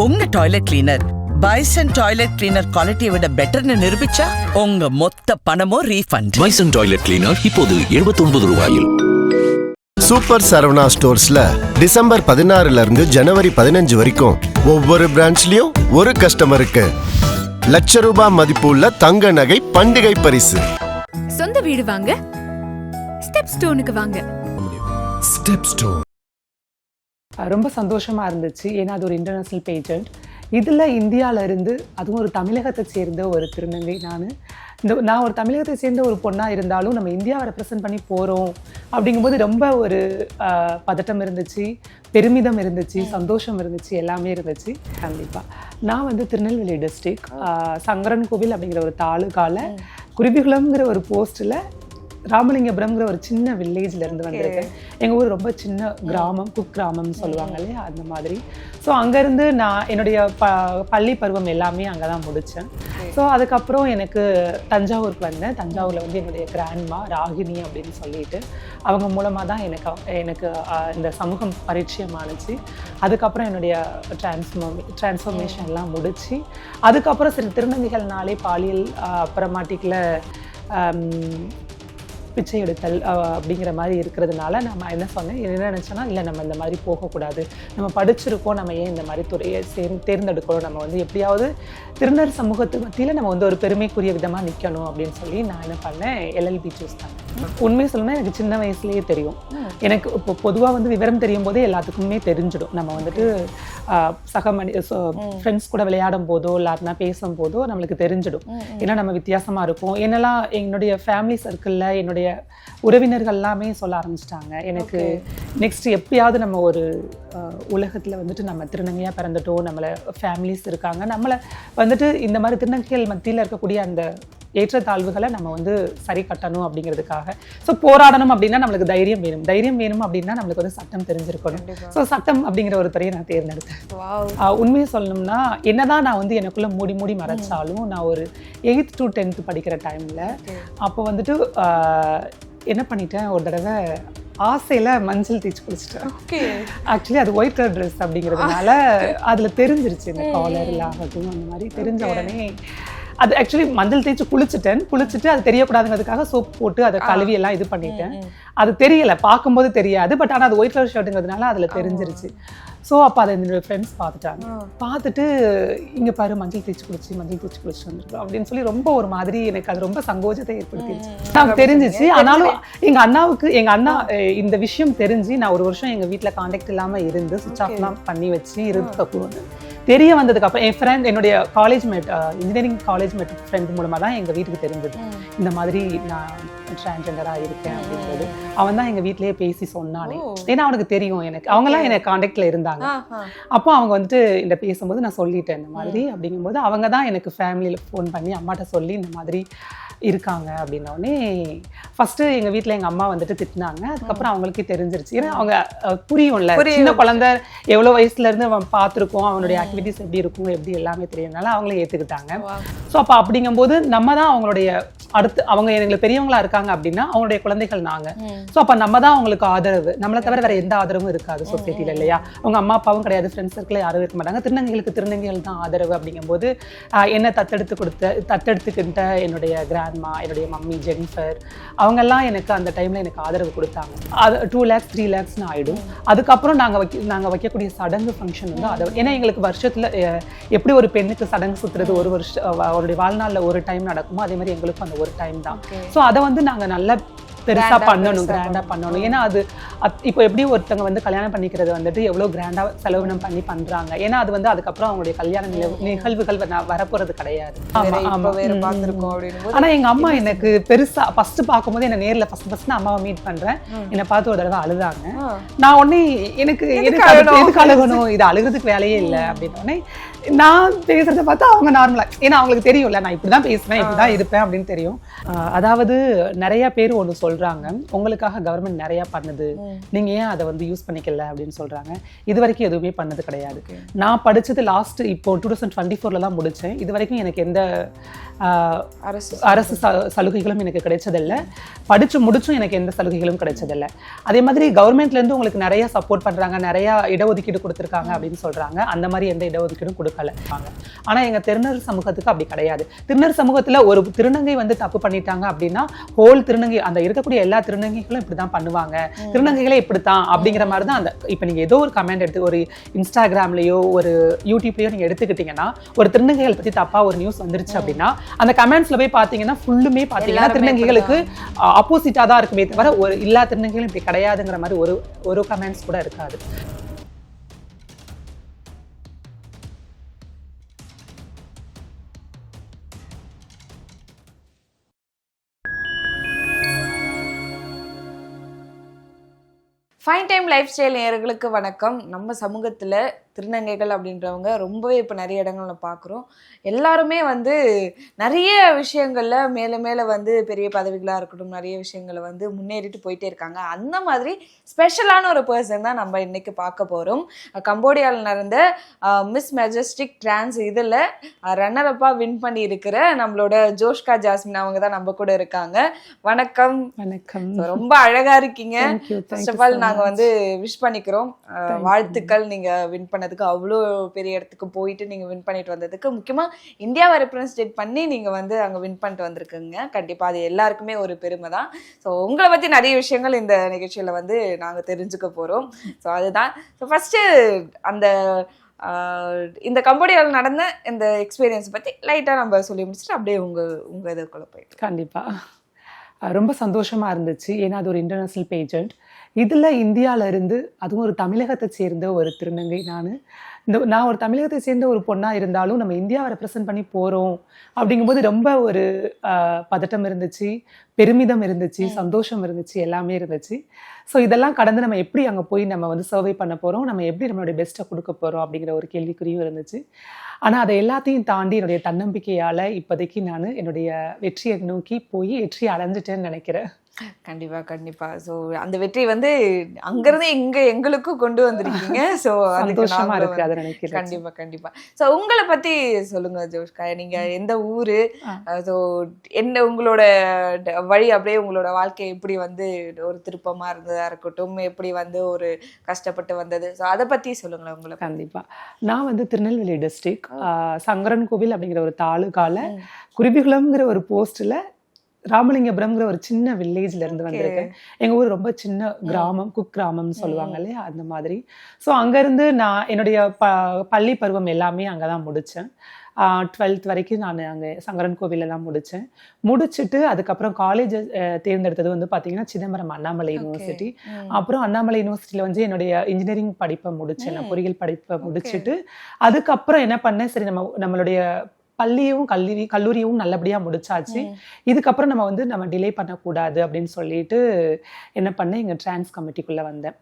உங்க toilet cleaner bison toilet cleaner குவாலிட்டியை விட பெட்டர்னு நிரூபிச்சா உங்க மொத்த பணமும் ரீஃபண்ட். பைசன் டாய்லெட் கிளீனர் இப்போது 79 ரூபாயில். சூப்பர் சரவணா ஸ்டோர்ஸ்ல டிசம்பர் 16 இருந்து ஜனவரி 15 வரைக்கும் ஒவ்வொரு பிரான்ச்லயும் ஒரு கஸ்டமருக்கு ₹1,00,000 மதிப்புள்ள தங்க நகை பண்டிகை பரிசு. சொந்த வீடு வாங்க ஸ்டெப் ஸ்டோனுக்கு வாங்க. ஸ்டெப் ஸ்டோன் ரொம்ப சந்தோஷமாக இருந்துச்சு. ஏன்னா அது ஒரு இன்டர்நேஷ்னல் பேஜெண்ட். இதில் இந்தியாவில இருந்து, அதுவும் ஒரு தமிழகத்தை சேர்ந்த ஒரு திருநங்கை. நான் ஒரு தமிழகத்தை சேர்ந்த ஒரு பொண்ணாக இருந்தாலும் நம்ம இந்தியாவை ரெப்ரசன்ட் பண்ணி போகிறோம் அப்படிங்கும்போது ரொம்ப ஒரு பதட்டம் இருந்துச்சு, பெருமிதம் இருந்துச்சு, சந்தோஷம் இருந்துச்சு, எல்லாமே இருந்துச்சு. கண்டிப்பாக நான் திருநெல்வேலி டிஸ்ட்ரிக்ட் சங்கரன் கோவில் அப்படிங்கிற ஒரு தாலுகாவில் குருவிகுளம்ங்கிற ஒரு போஸ்ட்டில் ராமலிங்கபுரம்ங்கிற ஒரு சின்ன வில்லேஜில் இருந்து வந்திருக்கேன். எங்கள் ஊர் ரொம்ப சின்ன கிராமம், குக் கிராமம்னு சொல்லுவாங்க இல்லையா, அந்த மாதிரி. ஸோ அங்கேருந்து நான் என்னுடைய பள்ளி பருவம் எல்லாமே அங்கே தான் முடித்தேன். ஸோ அதுக்கப்புறம் எனக்கு தஞ்சாவூருக்கு வந்தேன். தஞ்சாவூரில் என்னுடைய கிராண்ட்மா ராகினி அப்படின்னு சொல்லிட்டு அவங்க மூலமாக தான் எனக்கு இந்த சமூகம் பரிச்சயம் ஆணுச்சு. அதுக்கப்புறம் என்னுடைய டிரான்ஸ்ஃபர்மேஷன்லாம் முடிச்சு அதுக்கப்புறம் சரி திருநங்கைகள்னாலே பாலியல் அப்புறமாட்டிக்கில் பிச்சை எடுத்தல் அப்படிங்கிற மாதிரி இருக்கிறதுனால நம்ம என்ன நினச்சோன்னா, இல்லை நம்ம இந்த மாதிரி போகக்கூடாது, நம்ம படிச்சிருக்கோம், நம்ம ஏன் இந்த மாதிரி துறையை தேர்ந்தெடுக்கணும், நம்ம எப்படியாவது திருநர் சமூகத்து மத்தியில் நம்ம ஒரு பெருமைக்குரிய விதமாக நிற்கணும் அப்படின்னு சொல்லி நான் என்ன பண்ணேன், LLB சூஸ் பண்ணேன். உண்மையை சொல்லணும்னா எனக்கு சின்ன வயசுலேயே தெரியும். எனக்கு இப்போ பொதுவாக விவரம் தெரியும் போதே எல்லாத்துக்குமே தெரிஞ்சிடும். நம்ம ஃப்ரெண்ட்ஸ் கூட விளையாடும் போதோ இல்லாட்டினா பேசும் போதோ நம்மளுக்கு தெரிஞ்சிடும். ஏன்னா நம்ம வித்தியாசமாக இருக்கும். என்னெல்லாம் என்னுடைய ஃபேமிலி சர்க்கிளில் என்னுடைய உறவினர்கள் சொல்ல ஆரம்பிச்சிட்டாங்க, எனக்கு நெக்ஸ்ட் எப்படியாவது நம்ம ஒரு உலகத்தில் நம்ம திருநங்கையாக பிறந்துட்டோம், நம்மளை ஃபேமிலிஸ் இருக்காங்க, நம்மளை இந்த மாதிரி திருநங்கைகள் மத்தியில் இருக்கக்கூடிய அந்த ஏற்றத்தாழ்வுகளை நம்ம சரி கட்டணும் அப்படிங்கிறதுக்காக. ஸோ போராடணும் அப்படின்னா நம்மளுக்கு தைரியம் வேணும் அப்படின்னா நம்மளுக்கு சட்டம் தெரிஞ்சிருக்கணும். ஸோ சட்டம் அப்படிங்கிற ஒரு துறையை நான் தேர்ந்தெடுத்தேன். உண்மையை சொல்லணும்னா என்னதான் நான் எனக்குள்ள மூடி மறைச்சாலும் நான் ஒரு 8th to 10th படிக்கிற டைமில் அப்போ என்ன பண்ணிட்டேன், ஒரு தடவை ஆசையில் மஞ்சள் தேய்ச்சி குளிச்சிட்டேன். ஆக்சுவலி அது ஒயிட் கலர் ட்ரெஸ் அப்படிங்கிறதுனால அதில் தெரிஞ்சிருச்சு இந்த காலரில் ஆகட்டும், அந்த மாதிரி தெரிஞ்ச உடனே அது ஆக்சுவலி மஞ்சள் தேய்ச்சி குளிச்சுட்டு அது தெரியக்கூடாதுங்கிறதுக்காக சோப் போட்டு அதை கழுவி எல்லாம் இது பண்ணிட்டேன். அது தெரியலை, பார்க்கும்போது தெரியாது, பட் ஆனால் அது ஒயிட் கலர் ஷர்ட்டுங்கிறதுனால அதில் தெரிஞ்சிருச்சு. ஸோ அப்போ அதை என்னுடைய ஃப்ரெண்ட்ஸ் பார்த்துட்டு இங்கே பாரு மஞ்சள் தேய்ச்சி குளிச்சு வந்துருக்கோம் அப்படின்னு சொல்லி ரொம்ப ஒரு மாதிரி எனக்கு அது ரொம்ப சங்கோஜத்தை ஏற்படுத்திடுச்சு. எனக்கு தெரிஞ்சிச்சு. ஆனாலும் எங்கள் அண்ணா இந்த விஷயம் தெரிஞ்சு நான் ஒரு வருஷம் எங்கள் வீட்டில் கான்டாக்ட் இல்லாமல் இருந்து சுவிட்ச் ஆஃப்லாம் பண்ணி வச்சு இருந்து தெரிய வந்ததுக்கு அப்புறம் என் ஃப்ரெண்ட் என்னுடைய இன்ஜினியரிங் காலேஜ் மேட் ஃப்ரெண்ட் மூலமாக தான் எங்கள் வீட்டுக்கு தெரிஞ்சது இந்த மாதிரி நான் டிரான்ஸ்ஜெண்டராக இருக்கேன் அப்படின்றது. அவன் தான் எங்கள் வீட்டிலேயே பேசி சொன்னானே, ஏன்னா அவனுக்கு தெரியும், அவங்கெல்லாம் எனக்கு கான்டாக்ட்ல இருந்தாங்க. அப்போ அவங்க இந்த பேசும்போது நான் சொல்லிட்டேன் இந்த மாதிரி அப்படிங்கும்போது அவங்க தான் எனக்கு ஃபேமிலியில் ஃபோன் பண்ணி அம்மாட்ட சொல்லி இந்த மாதிரி இருக்காங்க அப்படின்னோடனே ஃபர்ஸ்ட் எங்கள் வீட்டில் எங்கள் அம்மா திட்டினாங்க. அதுக்கப்புறம் அவங்களுக்கே தெரிஞ்சிருச்சு. ஏன்னா அவங்க புரியும்ல, சின்ன குழந்தை எவ்வளோ வயசுலேருந்து அவன் பார்த்துருக்கோம், அவனுடைய ஆக்டிவிட்டிஸ் எப்படி இருக்கும் எப்படி எல்லாமே தெரியும்னால அவங்களே ஏற்றுக்கிட்டாங்க. ஸோ அப்போ அப்படிங்கும்போது நம்ம தான் அவங்களுடைய அடுத்து அவங்க எங்களுக்கு பெரியவங்களா இருக்காங்க அப்படின்னா அவங்களுடைய குழந்தைகள் நாங்கள். ஸோ அப்போ நம்ம தான் அவங்களுக்கு ஆதரவு, நம்மளை தவிர வேற எந்த ஆதரவும் இருக்காது சொசைட்டியில் இல்லையா. அவங்க அம்மா அப்பாவும் கிடையாது, ஃப்ரெண்ட்ஸ் சர்க்கிள் யாரும் இருக்க மாட்டாங்க. திருநங்கைகள் தான் ஆதரவு. அப்படிங்கும்போது என்ன தத்தெடுத்துக்கிட்ட என்னுடைய கிராண்ட்மா, என்னுடைய மம்மி ஜெனிஃபர், அவங்கெல்லாம் எனக்கு அந்த டைமில் எனக்கு ஆதரவு கொடுத்தாங்க. அது 2 lakhs 3 lakhs ஆகிடும். அதுக்கப்புறம் நாங்கள் வைக்கக்கூடிய சடங்கு ஃபங்க்ஷன் ஆதரவு. ஏன்னா எங்களுக்கு வருஷத்தில் எப்படி ஒரு பெண்ணுக்கு சடங்கு சுற்றுறது ஒரு வருஷம் அவருடைய வாழ்நாளில் ஒரு டைம் நடக்குமோ அதே மாதிரி எங்களுக்கும் அந்த ஒரு டைம் தான். ஸோ அதை நாங்கள் நல்ல பெருசாக பண்ணணும், கிராண்டாக பண்ணணும். ஏன்னா அது இப்போ எப்படி ஒருத்தவங்க கல்யாணம் பண்ணிக்கிறது எவ்வளோ கிராண்டாக செலவினம் பண்ணி பண்ணுறாங்க. ஏன்னா அது அதுக்கப்புறம் அவங்களுடைய கல்யாண நிகழ்வுகள் வரப்போகிறது கிடையாது. ஆனால் எங்கள் அம்மா எனக்கு பெருசாக ஃபஸ்ட்டு பார்க்கும்போது என்னை நேரில் ஃபஸ்ட்டு அம்மாவை மீட் பண்ணுறேன். என்னை பார்த்து ஒரு தடவை அழுதாங்க. நான் உடனே எனக்கு எதுக்கு அழுகணும், இது அழுகிறதுக்கு வேலையே இல்லை அப்படின்னோடனே நான் பேசுறதை பார்த்தா அவங்க நார்மலா, ஏன்னா அவங்களுக்கு தெரியும்ல நான் இப்படிதான் பேசுவேன், இப்படிதான் இருப்பேன் அப்படின்னு தெரியும். அதாவது நிறைய பேர் ஒன்று சொல்றாங்க, உங்களுக்காக கவர்மெண்ட் நிறைய பண்ணுது, நீங்க ஏன் அதை வந்து யூஸ் பண்ணிக்கல அப்படின்னு சொல்றாங்க. இது வரைக்கும் எதுவுமே பண்ணது கிடையாது. நான் படிச்சது லாஸ்ட் இப்போ 2024 தான் முடிச்சேன். இது வரைக்கும் எனக்கு எந்த அரசு சலுகைகளும் எனக்கு கிடைச்சதில்லை. படிச்சு முடிச்சும் எனக்கு எந்த சலுகைகளும் கிடைச்சதில்லை. அதே மாதிரி கவர்மெண்ட்ல இருந்து உங்களுக்கு நிறைய சப்போர்ட் பண்றாங்க, நிறைய இடஒதுக்கீடு கொடுத்துருக்காங்க அப்படின்னு சொல்றாங்க. அந்த மாதிரி எந்த இடஒதுக்கீடும் கொடுக்கல. ஆனா எங்க திருநர் சமூகத்துக்கு அப்படி கிடையாது. திருநர் சமூகத்துல ஒரு திருநங்கை வந்து தப்பு பண்ணிட்டாங்க அப்படின்னா ஹோல் திருநங்கை அந்த இருக்கக்கூடிய எல்லா திருநங்கைகளும் இப்படிதான் பண்ணுவாங்க, திருநங்கைகளே இப்படித்தான் அப்படிங்கிற மாதிரி தான். அந்த இப்ப நீங்க ஏதோ ஒரு கமெண்ட் எடுத்து ஒரு இன்ஸ்டாகிராம்லயோ ஒரு யூடியூப்லயோ நீங்க எடுத்துக்கிட்டீங்கன்னா ஒரு திருநங்கைகள் பத்தி தப்பா ஒரு நியூஸ் வந்துருச்சு அப்படின்னா அந்த கமெண்ட்ஸ்ல போய் பாத்தீங்கன்னா ஃபுல்லுமே பாத்தீங்கன்னா திருநங்கைகளுக்கு ஆப்போசிட்டா தான் இருக்குமே தவிர ஒரு எல்லா திருநங்கைகளும் இப்படி கிடையாதுங்கிற மாதிரி ஒரு கமெண்ட்ஸ் கூட இருக்காது. ஃபைன் டைம் லைஃப் ஸ்டைல் நேயர்களுக்கு வணக்கம். நம்ம சமூகத்தில் திருநங்கைகள் அப்படின்றவங்க ரொம்பவே இப்போ நிறைய இடங்கள்ல பார்க்குறோம். எல்லாருமே வந்து நிறைய விஷயங்களில் மேலே மேலே வந்து பெரிய பதவிகளாக இருக்கட்டும், நிறைய விஷயங்களை வந்து முன்னேறிட்டு போயிட்டே இருக்காங்க. அந்த மாதிரி ஸ்பெஷலான ஒரு பர்சன் தான் நம்ம இன்னைக்கு பார்க்க போகிறோம். கம்போடியாவில் நடந்த மிஸ் மெஜஸ்டிக் டிரான்ஸ் இதில் ரன்னரப்பாக வின் பண்ணி இருக்கிற நம்மளோட ஜோஷ்கா ஜாஸ்மின் அவங்க தான் நம்ம கூட இருக்காங்க. வணக்கம். வணக்கம். ரொம்ப அழகா இருக்கீங்க. ஃபர்ஸ்ட் ஆஃப் ஆல் நாங்கள் வந்து விஷ் பண்ணிக்கிறோம். வாழ்த்துக்கள். நீங்கள் வின் பண்ணதுக்கு, அவ்வளோ பெரிய இடத்துக்கு போயிட்டு நீங்கள் வின் பண்ணிட்டு வந்ததுக்கு, முக்கியமாக இந்தியாவை ரெப்ரசன்டேட் பண்ணி நீங்கள் வந்து அங்கே வின் பண்ணிட்டு வந்திருக்குங்க. கண்டிப்பாக அது எல்லாருக்குமே ஒரு பெருமை தான். ஸோ உங்களை பற்றி நிறைய விஷயங்கள் இந்த நிகழ்ச்சியில் வந்து நாங்கள் தெரிஞ்சுக்க போகிறோம். ஸோ அதுதான். ஸோ ஃபஸ்ட்டு அந்த இந்த கம்போடியாவில் நடந்த இந்த எக்ஸ்பீரியன்ஸ் பற்றி லைட்டாக நம்ம சொல்லி முடிச்சுட்டு அப்படியே உங்கள் இதுக்குள்ளே போயிட்டு. கண்டிப்பாக ரொம்ப சந்தோஷமாக இருந்துச்சு. ஏன்னா அது ஒரு இன்டர்நேஷ்னல் பேஜெண்ட். இதில் இந்தியாவில இருந்து, அதுவும் ஒரு தமிழகத்தை சேர்ந்த ஒரு திருநங்கை, நான் ஒரு தமிழகத்தை சேர்ந்த ஒரு பொண்ணாக இருந்தாலும் நம்ம இந்தியாவை ரெப்ரசன்ட் பண்ணி போகிறோம் அப்படிங்கும்போது ரொம்ப ஒரு பதட்டம் இருந்துச்சு, பெருமிதம் இருந்துச்சு, சந்தோஷம் இருந்துச்சு, எல்லாமே இருந்துச்சு. ஸோ இதெல்லாம் கடந்து நம்ம எப்படி அங்கே போய் நம்ம வந்து சர்வை பண்ண போகிறோம், நம்ம எப்படி நம்மளுடைய பெஸ்ட்டை கொடுக்க போகிறோம் அப்படிங்கிற ஒரு கேள்விக்குறியும் இருந்துச்சு. ஆனால் அதை எல்லாத்தையும் தாண்டி என்னுடைய தன்னம்பிக்கையால் இப்போதைக்கு நான் என்னுடைய வெற்றியை நோக்கி போய் வெற்றியை அடைஞ்சிட்டேன்னு நினைக்கிறேன். கண்டிப்பா கண்டிப்பா. ஸோ அந்த வெற்றி வந்து அங்கிருந்து எங்களுக்கும் கொண்டு வந்திருக்கீங்க. ஸோ சந்தோஷமா இருக்கு அதை நினைக்கிறேன். கண்டிப்பா கண்டிப்பா. ஸோ உங்களை பத்தி சொல்லுங்க ஜோஷ்கா. நீங்க எந்த ஊரு, ஸோ என்ன உங்களோட வழி, அப்படியே உங்களோட வாழ்க்கை எப்படி வந்து ஒரு திருப்பமா இருந்ததா இருக்கட்டும், எப்படி வந்து ஒரு கஷ்டப்பட்டு வந்தது, ஸோ அதை பத்தி சொல்லுங்களேன் உங்களை. கண்டிப்பா. நான் வந்து திருநெல்வேலி டிஸ்ட்ரிக்ட் சங்கரன் கோவில் அப்படிங்கிற ஒரு தாலுகால குருவிகுளம்ங்கிற ஒரு போஸ்ட்ல ராமலிங்கபுரம்ங்கிற ஒரு சின்ன வில்லேஜ்ல இருந்து வந்திருக்கேன். எங்க ஊர் ரொம்ப சின்ன கிராமம், குக் கிராமம்னு சொல்லுவாங்க இல்லையா, அந்த மாதிரி. ஸோ அங்கிருந்து நான் என்னுடைய பள்ளி பருவம் எல்லாமே அங்கதான் முடிச்சேன். 12th வரைக்கும் நான் அங்கே சங்கரன் கோவில்ல தான் முடிச்சுட்டு அதுக்கப்புறம் காலேஜ் தேர்ந்தெடுத்தது வந்து பார்த்தீங்கன்னா சிதம்பரம் அண்ணாமலை யூனிவர்சிட்டி. அப்புறம் அண்ணாமலை யூனிவர்சிட்டியில் வந்து என்னுடைய இன்ஜினியரிங் படிப்பை முடிச்சேன், நான் பொறியியல் படிப்பை முடிச்சுட்டு அதுக்கப்புறம் என்ன பண்ணேன், சரி நம்மளுடைய பள்ளியும் கல்லூரியும் நல்லபடியா முடிச்சாச்சு, இதுக்கப்புறம் நம்ம டிலே பண்ணக்கூடாது அப்படின்னு சொல்லிட்டு என்ன பண்ணேன், எங்க டிரான்ஸ் கமிட்டிக்குள்ள வந்தேன்.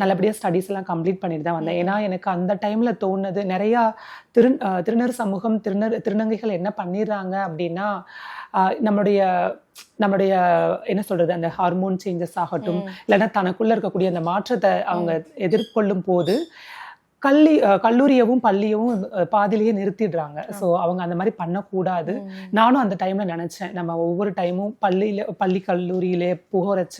நல்லபடியா ஸ்டடீஸ் எல்லாம் கம்ப்ளீட் பண்ணிட்டு தான் வந்தேன். ஏன்னா எனக்கு அந்த டைம்ல தோணுது, நிறைய திருநர் சமூகம், திருநங்கைகள் என்ன பண்ணிடுறாங்க அப்படின்னா, நம்மளுடைய என்ன சொல்றது, அந்த ஹார்மோன் சேஞ்சஸ் ஆகட்டும், இல்லைன்னா தனக்குள்ள இருக்கக்கூடிய அந்த மாற்றத்தை அவங்க எதிர்கொள்ளும் போது கல்லூரியவும் பள்ளியவும் பாதிலேயே நிறுத்திடுறாங்க. ஸோ அவங்க அந்த மாதிரி பண்ணக்கூடாது. நானும் அந்த டைம்ல நினைச்சேன், நம்ம ஒவ்வொரு டைமும் பள்ளி கல்லூரியிலே புகழச்ச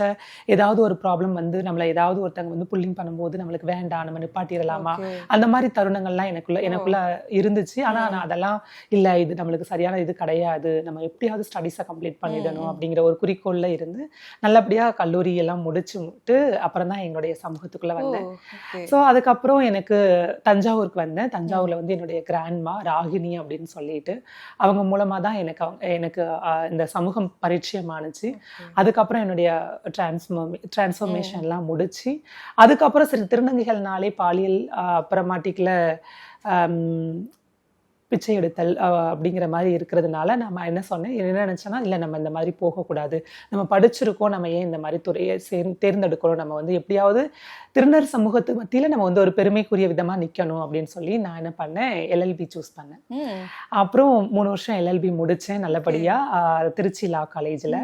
ஏதாவது ஒரு ப்ராப்ளம் வந்து நம்மளை ஏதாவது ஒருத்தங்க வந்து புல்லிங் பண்ணும்போது நம்மளுக்கு வேண்டாம், நம்ம நிப்பாட்டிடலாமா, அந்த மாதிரி தருணங்கள்லாம் எனக்குள்ள இருந்துச்சு. ஆனா நான் அதெல்லாம் இல்லை, இது நம்மளுக்கு சரியான இது கிடையாது, நம்ம எப்படியாவது ஸ்டடீஸை கம்ப்ளீட் பண்ணிடணும் அப்படிங்கிற ஒரு குறிக்கோள்ல இருந்து நல்லபடியா கல்லூரி எல்லாம் முடிச்சுட்டு அப்புறம் தான் எங்களுடைய சமூகத்துக்குள்ள வந்தேன். ஸோ அதுக்கப்புறம் எனக்கு தஞ்சாவூருக்கு வந்தேன். தஞ்சாவூர்ல வந்து என்னுடைய கிராண்ட்மா ராகினி அப்படின்னு சொல்லிட்டு அவங்க மூலமா தான் எனக்கு இந்த சமூகம் பரிச்சயமானுச்சு. அதுக்கப்புறம் என்னுடைய டிரான்ஸ்ஃபர்மேஷன் எல்லாம் முடிச்சு அதுக்கப்புறம் சரி திருநங்கைகள்னாலே பாலியல் அப்புறமாட்டிக்கல பிச்சை எடுத்தல் அப்படிங்கிற மாதிரி இருக்கிறதுனால நம்ம என்ன சொன்னேன், என்ன நினச்சேன்னா, இல்லை நம்ம இந்த மாதிரி போகக்கூடாது, நம்ம படிச்சிருக்கோம், நம்ம ஏன் இந்த மாதிரி துறையை தேர்ந்தெடுக்கிறோம், நம்ம வந்து எப்படியாவது திருநர் சமூகத்து மத்தியில் நம்ம வந்து ஒரு பெருமைக்குரிய விதமாக நிற்கணும் அப்படின்னு சொல்லி நான் என்ன பண்ணேன், எல்எல்பி சூஸ் பண்ணேன். அப்புறம் 3 வருஷம் எல்எல்பி முடித்தேன் நல்லபடியாக திருச்சி லா காலேஜில்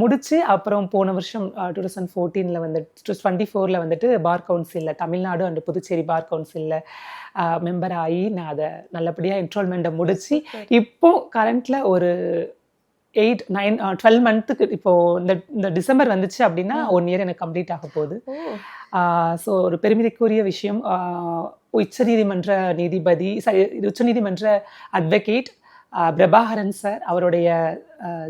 முடிச்சு. அப்புறம் போன வருஷம் 2014 வந்து 24 வந்துட்டு பார் கவுன்சிலில் தமிழ்நாடு அண்ட் புதுச்சேரி பார் கவுன்சிலில் மெம்பர் ஆகி நான் அதை நல்லபடியாக என்ரோல்மெண்ட்டை முடிச்சு இப்போ கரண்ட்ல ஒரு 12 மந்த்துக்கு இப்போ இந்த டிசம்பர் வந்துச்சு அப்படின்னா 1 இயர் எனக்கு கம்ப்ளீட் ஆக போகுது. ஸோ ஒரு பெருமிதக்குரிய விஷயம். உச்சநீதிமன்ற நீதிபதி உச்சநீதிமன்ற அட்வொகேட் பிரபாகரன் சார் அவருடைய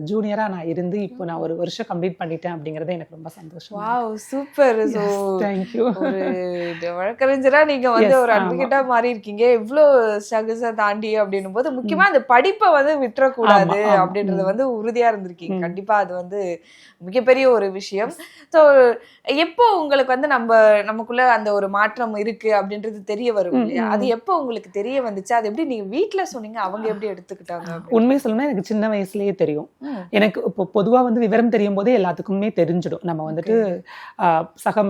ஜூனியரா நான் இருந்து இப்போ நான் 1 வருஷம் கம்ப்ளீட் பண்ணிட்டேன் அப்படிங்கறது எனக்கு ரொம்ப சந்தோஷம். Wow, super. So thank you. ஒரு வழக்கறிஞரா நீங்க வந்து ஒரு அட்வொகேட்டா மாறி இருக்கீங்க, இவ்ளோ ஸ்ட்ரகிள்ஸை தாண்டி அப்படின்னும் போது முக்கியமா அந்த படிப்பை வந்து விட்டுறக்கூடாது அப்படின்றது வந்து உறுதியா இருந்திருக்கீங்க. கண்டிப்பா அது வந்து மிகப்பெரிய ஒரு விஷயம். ஸோ எப்போ உங்களுக்கு வந்து நமக்குள்ள அந்த ஒரு மாற்றம் இருக்கு அப்படின்றது தெரிய வரும் இல்லையா, அது எப்போ உங்களுக்கு தெரிய வந்துச்சு, அது எப்படி நீங்க வீட்டுல சொன்னீங்க, அவங்க எப்படி எடுத்துக்கிட்டாங்க? உண்மையை சொல்லணும்னா எனக்கு சின்ன வயசுலயே தெரியும். எனக்கு இப்போ பொதுவா வந்து விவரம் தெரியும் போதே எல்லாத்துக்குமே தெரிஞ்சிடும். நம்ம வந்துட்டு சக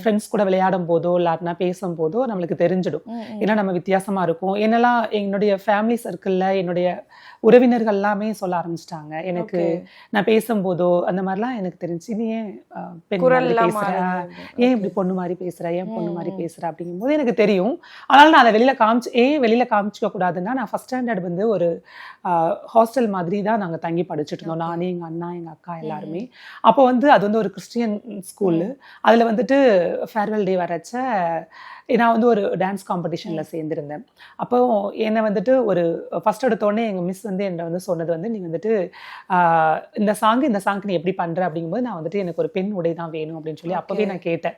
ஃப்ரெண்ட்ஸ் கூட விளையாடும் போதோ இல்லாட்டினா பேசும் போதோ நம்மளுக்கு தெரிஞ்சிடும். ஏன்னா நம்ம வித்தியாசமா இருக்கும். என்னெல்லாம் என்னுடைய ஃபேமிலி சர்க்கிள்ல என்னுடைய உறவினர்கள் எல்லாமே சொல்ல ஆரம்பிச்சிட்டாங்க. எனக்கு நான் பேசும்போதோ அந்த மாதிரிலாம் எனக்கு தெரிஞ்சு, நீ ஏன் பெண் மாதிரி பேசுற, ஏன் இப்படி பொண்ணு மாதிரி பேசுற, ஏன் பொண்ணு மாதிரி பேசுற அப்படிங்கும் போது எனக்கு தெரியும். அதனால நான் அதை வெளியில காமிச்சிக்க கூடாதுன்னா, நான் ஃபர்ஸ்ட் ஸ்டாண்டர்ட் வந்து ஒரு ஹாஸ்டல் மாதிரி தான் நாங்கள் தங்கி படிச்சுட்டு இருந்தோம், நானே எங்கள் அண்ணா எங்கள் அக்கா எல்லாருமே. அப்போ வந்து அது வந்து ஒரு கிறிஸ்டியன் ஸ்கூலு. அதில் வந்துட்டு ஃபேர்வெல் டே வரச்ச நான் வந்து ஒரு டான்ஸ் காம்படிஷனில் சேர்ந்துருந்தேன். அப்போ என்னை வந்துட்டு ஒரு ஃபர்ஸ்ட் எடுத்தோடனே எங்கள் மிஸ் வந்து என்னை வந்து சொன்னது வந்து, நீ வந்துட்டு இந்த சாங்க்கு நீ எப்படி பண்ணுற அப்படிங்கும்போது நான் வந்துட்டு எனக்கு ஒரு பெண் உடை தான் வேணும் அப்படின்னு சொல்லி அப்போவே நான் கேட்டேன்.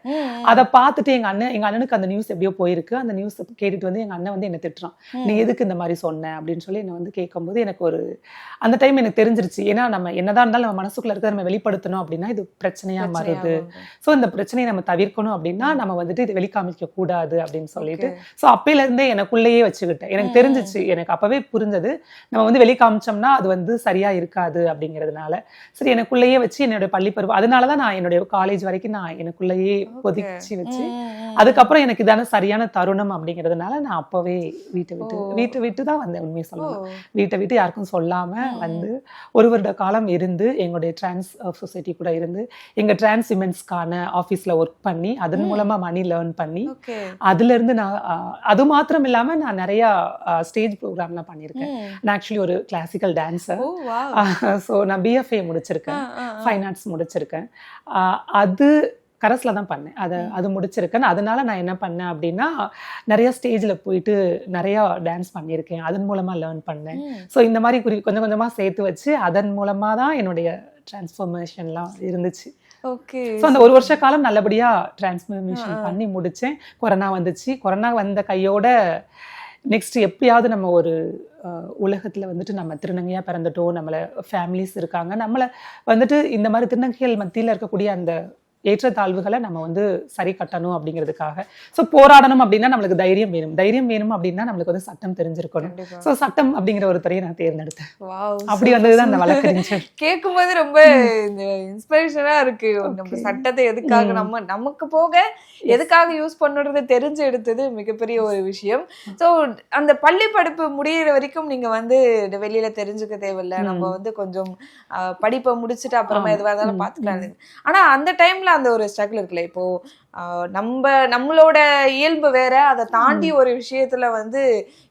அதை பார்த்துட்டு எங்கள் அண்ணனுக்கு அந்த நியூஸ் எப்படியோ போயிருக்கு. அந்த நியூஸ் கேட்டுட்டு வந்து எங்கள் அண்ணன் வந்து என்னை திட்டுறான், நீ எதுக்கு இந்த மாதிரி சொன்ன அப்படின்னு சொல்லி என்னை வந்து கேட்கும்போது எனக்கு ஒரு அந்த டைம் எனக்கு தெரிஞ்சிருச்சு. ஏன்னா நம்ம என்னதான் இருந்தாலும் நம்ம மனசுக்குள்ள இருக்கிறத நம்ம வெளிப்படுத்தணும் அப்படின்னா இது பிரச்சனையா மாறுது. ஸோ இந்த பிரச்சனையை நம்ம தவிர்க்கணும் அப்படின்னா நம்ம வந்துட்டு இதை வெளிக்காமிக்க கூடாது அப்படின்னு சொல்லிட்டு சோ அப்பையில இருந்தே எனக்குள்ளேயே வச்சுக்கிட்டேன். எனக்கு தெரிஞ்சிச்சு, எனக்கு அப்பவே புரிஞ்சது நம்ம வந்து வெளி காமிச்சோம்னா அது வந்து சரியா இருக்காது அப்படிங்கிறதுனால சரி எனக்குள்ளேயே வச்சு என்னோட பள்ளி பருவம், அதனாலதான் நான் என்னுடைய காலேஜ் வரைக்கும் நான் எனக்குள்ளேயே பொதிச்சு வச்சு அதுக்கப்புறம் எனக்கு இதான சரியான தருணம் அப்படிங்கிறதுனால நான் அப்பவே வீட்டை விட்டு தான் வந்தேன். உண்மையை சொல்லலாம், வீட்டை விட்டு யாருக்கும் சொல்லாம வந்து 1 வருட காலம் இருந்து எங்களுடைய டிரான்ஸ் சொசைட்டி கூட இருந்து எங்க டிரான்ஸ் விமென்ஸ்க்கான ஆஃபீஸ்ல ஒர்க் பண்ணி அதன் மூலமா மணி லேர்ன் பண்ணி அதுல இருந்து நான் அது மாத்திரம் இல்லாம நான் நிறைய ஸ்டேஜ் ப்ரோக்ராம்லாம் பண்ணியிருக்கேன். நான் ஆக்சுவலி ஒரு கிளாசிக்கல் டான்ஸர். ஸோ நான் பிஎஃப்ஏ முடிச்சிருக்கேன், ஃபைன் ஆர்ட்ஸ் முடிச்சிருக்கேன். அது கரஸ்ல தான் பண்ணேன். அது முடிச்சிருக்கேன். அதனால நான் என்ன பண்ணேன் அப்படின்னா நிறைய ஸ்டேஜ்ல போயிட்டு நிறைய டான்ஸ் பண்ணியிருக்கேன், அதன் மூலமா லேர்ன் பண்ணேன். ஸோ இந்த மாதிரி கொஞ்சம் கொஞ்சமா சேர்த்து வச்சு அதன் மூலமா தான் என்னுடைய டிரான்ஸ்ஃபர்மேஷன்லாம் இருந்துச்சு. ஸோ அந்த 1 வருஷ காலம் நல்லபடியா டிரான்ஸ்ஃபர்மேஷன் பண்ணி முடிச்சேன். கொரோனா வந்துச்சு. கொரோனா வந்த கையோட நெக்ஸ்ட் எப்படியாவது நம்ம ஒரு உலகத்துல வந்துட்டு நம்ம திருநங்கையா பிறந்துட்டோம், நம்மள ஃபேமிலிஸ் இருக்காங்க, நம்மள வந்துட்டு இந்த மாதிரி திருநங்கைகள் மத்தியில இருக்கக்கூடிய அந்த ஏற்றத்தாழ்வுகளை நம்ம வந்து சரி கட்டணும் அப்படிங்கிறதுக்காக ஸோ போராடணும் அப்படின்னா நம்மளுக்கு தைரியம் வேணும் அப்படின்னா நம்மளுக்கு வந்து சட்டம் தெரிஞ்சிருக்கணும். ஸோ சட்டம் அப்படிங்கிற ஒரு துறையை நான் தேர்ந்தெடுத்தேன். அப்படி வந்ததுதான் அந்த வழக்கறிஞர். கேட்கும்போது ரொம்ப இன்ஸ்பிரேஷனா இருக்கு. நம்ம சட்டத்தை எதுக்காக நமக்கு போக எதுக்காக யூஸ் பண்ணுறது தெரிஞ்சு எடுத்தது மிகப்பெரிய ஒரு விஷயம். ஸோ அந்த பள்ளி படிப்பு முடியிற வரைக்கும் நீங்க வந்து வெளியில தெரிஞ்சுக்க தேவையில்லை, நம்ம வந்து கொஞ்சம் படிப்பை முடிச்சுட்டு அப்புறமா எதுவாக இருந்தாலும் பார்த்துக்கலாம். ஆனா அந்த டைம்ல அந்த ஒரு ஸ்ட்ரகிள் இருக்குல்ல, இப்போ நம்மளோட இயல்பு வேற, அதை தாண்டி ஒரு விஷயத்துல வந்து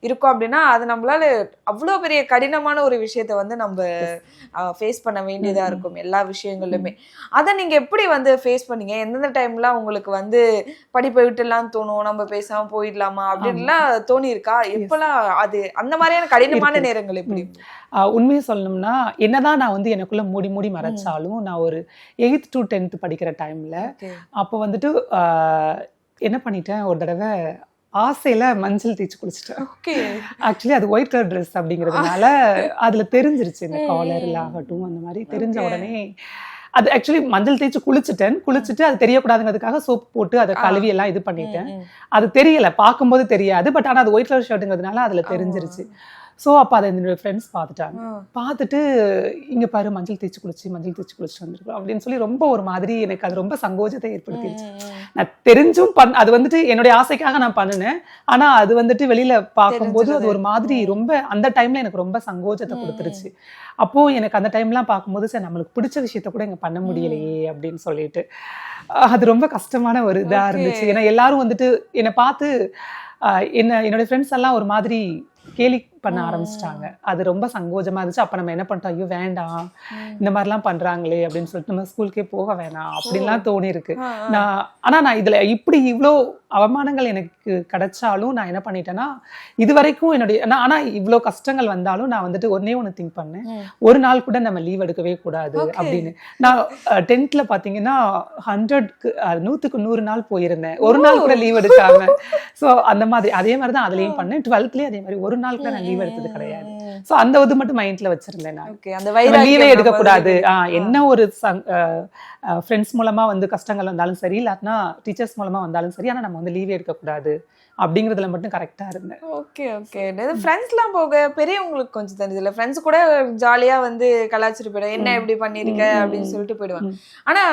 இருக்கோம் அப்படின்னா அது நம்மளால அவ்வளோ பெரிய கடினமான ஒரு விஷயத்த வந்து நம்ம ஃபேஸ் பண்ண வேண்டியதா இருக்கும் எல்லா விஷயங்களுமே. அதை நீங்க எப்படி வந்து ஃபேஸ் பண்ணீங்க? எந்தெந்த டைம்லாம் உங்களுக்கு வந்து படிப்பை விட்டுலாம் தோணும், நம்ம பேசாம போயிடலாமா அப்படின்லாம் தோணி இருக்கா? எப்பெல்லாம் அது அந்த மாதிரியான கடினமான நேரங்கள் எப்படி? உண்மையை சொல்லணும்னா என்னதான் நான் வந்து எனக்குள்ள மூடி மறைச்சாலும் நான் ஒரு 8th to 10th படிக்கிற டைம்ல அப்போ வந்துட்டு என்ன பண்ணிட்டேன், ஒரு தடவை ஆசையில மஞ்சள் தேய்ச்சி குளிச்சிட்டேன். ஆக்சுவலி அது ஒயிட் கலர் ட்ரெஸ் அப்படிங்கிறதுனால அதுல தெரிஞ்சிருச்சு, இந்த காலர்ல ஆகட்டும் அந்த மாதிரி தெரிஞ்ச உடனே அது ஆக்சுவலி மஞ்சள் தேய்ச்சி குளிச்சுட்டு அது தெரியக்கூடாதுங்கிறதுக்காக சோப் போட்டு அதை கழுவி எல்லாம் இது பண்ணிட்டேன். அது தெரியல, பார்க்கும்போது தெரியாது. பட் ஆனா அது ஒயிட் கலர் ஷர்ட்டுங்கிறதுனால அதுல தெரிஞ்சிருச்சு. ஸோ அப்போ அதை என்னோட ஃப்ரெண்ட்ஸ் பார்த்துட்டாங்க. பார்த்துட்டு இங்கே பாரு மஞ்சள் தேய்ச்சி குளிச்சு வந்துருக்கோம் அப்படின்னு சொல்லி ரொம்ப ஒரு மாதிரி எனக்கு அது ரொம்ப சங்கோஜத்தை ஏற்படுத்திடுச்சு. நான் தெரிஞ்சும் அது வந்துட்டு என்னுடைய ஆசைக்காக நான் பண்ணினேன். ஆனால் அது வந்துட்டு வெளியில பார்க்கும்போது அது ஒரு மாதிரி ரொம்ப அந்த டைம்ல எனக்கு ரொம்ப சங்கோஜத்தை கொடுத்துருச்சு. அப்போ எனக்கு அந்த டைம்லாம் பார்க்கும்போது சார் நம்மளுக்கு பிடிச்ச விஷயத்த கூட இங்கே பண்ண முடியலையே அப்படின்னு சொல்லிட்டு அது ரொம்ப கஷ்டமான ஒரு இதாக இருந்துச்சு. ஏன்னா எல்லாரும் வந்துட்டு என்னை பார்த்து என்னோட ஃப்ரெண்ட்ஸ் எல்லாம் ஒரு மாதிரி கேலி பண்ண ஆரம்பிச்சிட்டாங்க. அது ரொம்ப சங்கோஜமா இருந்துச்சு. அப்ப நம்ம என்ன பண்ணிட்டோம், ஐயோ வேண்டாம் இந்த மாதிரிலாம் பண்றாங்களே அப்படின்னு சொல்லிட்டு நம்ம ஸ்கூலுக்கே போக வேணாம் அப்படின்லாம் தோணி இருக்கு. நான் இதுல இப்படி இவ்வளோ அவமானங்கள் எனக்கு கிடைச்சாலும் நான் என்ன பண்ணிட்டேன்னா இது வரைக்கும் ஆனா இவ்வளோ கஷ்டங்கள் வந்தாலும் நான் வந்துட்டு ஒண்ணு திங்க் பண்ணேன், ஒரு நாள் கூட நம்ம லீவ் எடுக்கவே கூடாது அப்படின்னு. நான் 10th பாத்தீங்கன்னா 100க்கு 100 நாள் போயிருந்தேன், ஒரு நாள் கூட லீவ் எடுக்காம. ஸோ அந்த மாதிரி அதே மாதிரிதான் அதுலயும் பண்ணேன். 12th அதே மாதிரி ஒரு நாள் கூட நான் லீவ் எடுத்தது கிடையாது. சோ அந்த இது மட்டும் மைண்ட்ல வச்சிருந்தேன். நான் லீவே எடுக்க கூடாது, என்ன ஒரு ஃப்ரெண்ட்ஸ் மூலமா வந்து கஷ்டங்கள் வந்தாலும் சரி, இல்லாட்டினா டீச்சர்ஸ் மூலமா வந்தாலும் சரி, ஆனா நம்ம வந்து லீவே எடுக்க கூடாது அப்படிங்கறதுல மட்டும் கரெக்டா இருந்தேன். Okay okay. ஃப்ரெண்ட்ஸ்லாம் போக பெரியவங்களுக்கு கொஞ்சம் தெரிஞ்சதில்ல, ஃப்ரெண்ட்ஸ் கூட ஜாலியா வந்து கலாச்சிட்டு போயிடுவேன், என்ன எப்படி பண்ணிருக்க அப்படின்னு சொல்லிட்டு போயிடுவாங்க. ஆனா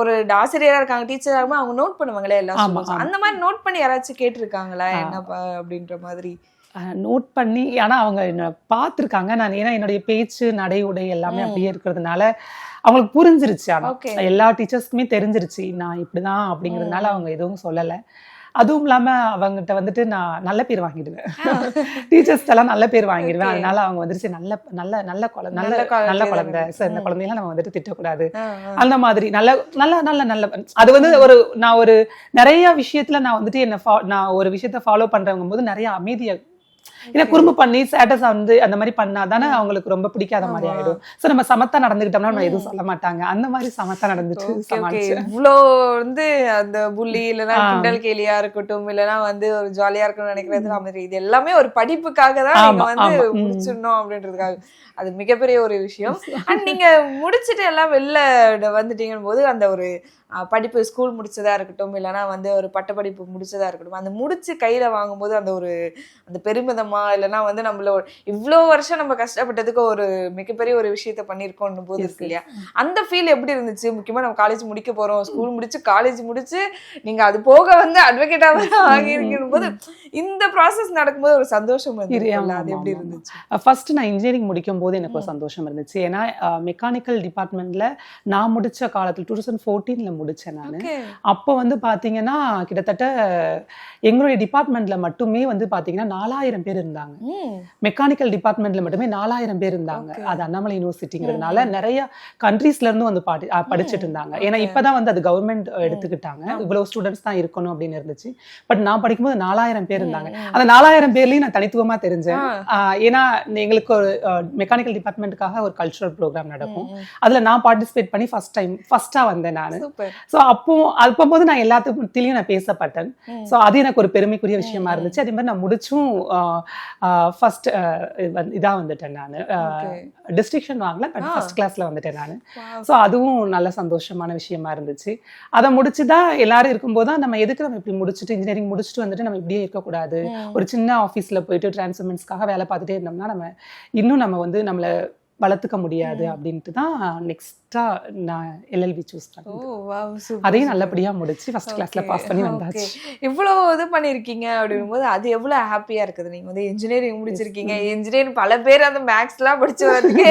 ஒரு ஆசிரியரா இருக்காங்க, டீச்சரா இருக்கும், அவங்க நோட் பண்ணுவாங்களே எல்லாம். அந்த மாதிரி நோட் பண்ணி யாராச்சும் கேட்டிருக்காங்களா என்னப்பா அப்படின்ற மாதிரி? நோட் பண்ணி, ஆனா அவங்க என்ன பார்த்துருக்காங்க. நான் ஏன்னா என்னுடைய பேச்சு நடை உடை எல்லாமே அப்படியே இருக்கிறதுனால அவங்களுக்கு புரிஞ்சிருச்சு. ஆனா எல்லா டீச்சர்ஸ்க்குமே தெரிஞ்சிருச்சு நான் இப்படிதான் அப்படிங்கிறதுனால அவங்க எதுவும் சொல்லலை. அதுவும் இல்லாம அவங்ககிட்ட வந்துட்டு நான் நல்ல பேர் வாங்கிடுவேன், டீச்சர்ஸ் எல்லாம் நல்ல பேர் வாங்கிடுவேன். அதனால அவங்க வந்துருச்சு நல்ல நல்ல நல்ல குழந்தை, நல்ல குழந்தை சார், இந்த குழந்தையெல்லாம் நம்ம வந்துட்டு திட்டக்கூடாது அந்த மாதிரி நல்ல நல்ல நல்ல நல்ல. அது வந்து நான் ஒரு நிறைய விஷயத்துல நான் வந்துட்டு நான் ஒரு விஷயத்த ஃபாலோ பண்றவங்க போது நிறைய அமைதியா, ஏன்னா குறும்பு பண்ணி ஸ்டேட்டஸ் வந்து அந்த மாதிரி பண்ணாதானே அவங்களுக்கு ரொம்ப பிடிக்காத மாதிரி ஆயிடும். சோ நம்ம சமத்தா நடந்துக்கிட்டோம்னா நம்ம எதுவும் சொல்ல மாட்டாங்க. அந்த மாதிரி சமத்தா நடந்துட்டு இவ்வளோ வந்து அந்த புள்ளி இல்லைன்னா கிண்டல் கேலியா இருக்கட்டும், இல்லைன்னா வந்து ஒரு ஜாலியா இருக்கணும்னு நினைக்கிறது அமைதி, இது எல்லாமே ஒரு படிப்புக்காக தான் நீங்க வந்து முடிச்சிடணும் அப்படின்றதுக்காக. அது மிகப்பெரிய ஒரு விஷயம். அண்ட் நீங்க முடிச்சுட்டு எல்லாம் வெளில வந்துட்டீங்கன்னு போது அந்த ஒரு படிப்பு ஸ்கூல் முடிச்சதா இருக்கட்டும், இல்லைன்னா வந்து ஒரு பட்டப்படிப்பு முடிச்சதா இருக்கட்டும், அந்த முடிச்சு கையில வாங்கும்போது அந்த பெருமிதமா, இல்லைன்னா வந்து நம்மள இவ்வளோ வருஷம் நம்ம கஷ்டப்பட்டதுக்கு ஒரு மிகப்பெரிய ஒரு விஷயத்த பண்ணியிருக்கோம் போது இருக்கு இல்லையா, அந்த ஃபீல் எப்படி இருந்துச்சு? முக்கியமா நம்ம காலேஜ் முடிக்க போறோம், ஸ்கூல் முடிச்சு காலேஜ் முடிச்சு நீங்க அது போக வந்து அட்வொகேட்டாக ஆகியிருக்கும் போது இந்த ப்ராசஸ் நடக்கும்போது ஒரு சந்தோஷம் இருந்துச்சு. அது எப்படி இருந்துச்சு? ஃபர்ஸ்ட் நான் இன்ஜினியரிங் முடிக்கும் போது எனக்கு ஒரு சந்தோஷம் இருந்துச்சு. ஏன்னா மெக்கானிக்கல் டிபார்ட்மெண்ட்ல நான் முடிச்ச காலத்துல 2014 முடிச்சேன் நான். அப்போ வந்து பாத்தீங்கன்னா கிட்டத்தட்ட எங்களுடைய டிபார்ட்மெண்ட்ல மட்டுமே வந்து பாத்தீங்கன்னா 4000 பேர் இருந்தாங்க. மெக்கானிக்கல் டிபார்ட்மெண்ட்ல மட்டுமே 4000 பேர் இருந்தாங்க. அது அண்ணாமலை யூனிவர்சிட்டிங்கிறதுனால நிறைய கண்ட்ரீஸ்ல இருந்து வந்து படிச்சுட்டு இருந்தாங்க. ஏன்னா இப்பதான் வந்து அது கவர்மெண்ட் எடுத்துக்கிட்டாங்க, இவ்வளவு ஸ்டூடெண்ட்ஸ் தான் இருக்கணும் அப்படின்னு இருந்துச்சு. பட் நான் படிக்கும்போது 4000 பேர் இருந்தாங்க. அந்த 4000 பேர்லயும் நான் தனித்துவமா தெரிஞ்சேன். ஏன்னா எங்களுக்கு ஒரு மெக்கானிக்கல் டிபார்ட்மெண்ட்டுக்காக ஒரு கல்ச்சுரல் ப்ரோக்ராம் நடக்கும், அதுல நான் பார்ட்டிசிபேட் பண்ணி ஃபர்ஸ்டா வந்தேன் நான். சோ அப்போது நான் எல்லாத்துலயும் நான் பேசப்பட்டேன். சோ அது எனக்கு ஒரு பெருமைக்குரிய விஷயமா இருந்துச்சு. அதே மாதிரி நான் முடிச்சும் ஃபர்ஸ்ட் இதா வந்துட்டேன் நான், டிஸ்டிங்ஷன் வாங்கல, பட் ஃபர்ஸ்ட் கிளாஸ்ல வந்துட்டேன் நான். சோ அதுவும் நல்ல சந்தோஷமான விஷயமா இருந்துச்சு. அதை முடிச்சுதான் எல்லாரும் இருக்கும்போது நம்ம எதுக்கு நம்ம இப்படி முடிச்சுட்டு இன்ஜினியரிங் முடிச்சுட்டு வந்துட்டு நம்ம இப்படியே இருக்கக்கூடாது, ஒரு சின்ன ஆஃபீஸ்ல போயிட்டு டிரான்ஸ்ஃபர்மெண்ட்ஸ்க்காக வேலை பார்த்துட்டே இருந்தோம்னா நம்ம இன்னும் நம்ம வந்து நம்மளை வளர்த்துக்க முடியாது அப்படின்ட்டு தான் நெக்ஸ்டா நான் எல்எல்பி சூஸ் பண்ணேன். அதையும் நல்லபடியா முடிச்சு ஃபர்ஸ்ட் கிளாஸ்ல பாஸ் பண்ணி வந்தாச்சு. இவ்வளவு இது பண்ணிருக்கீங்க அப்படிங்கும்போது அது எவ்வளவு ஹாப்பியா இருக்குது. நீங்க வந்து இன்ஜினியரிங் முடிச்சிருக்கீங்க, இன்ஜினியரிங் பல பேர் அந்த மேக்ஸ் எல்லாம் படிச்சு வரதுக்கு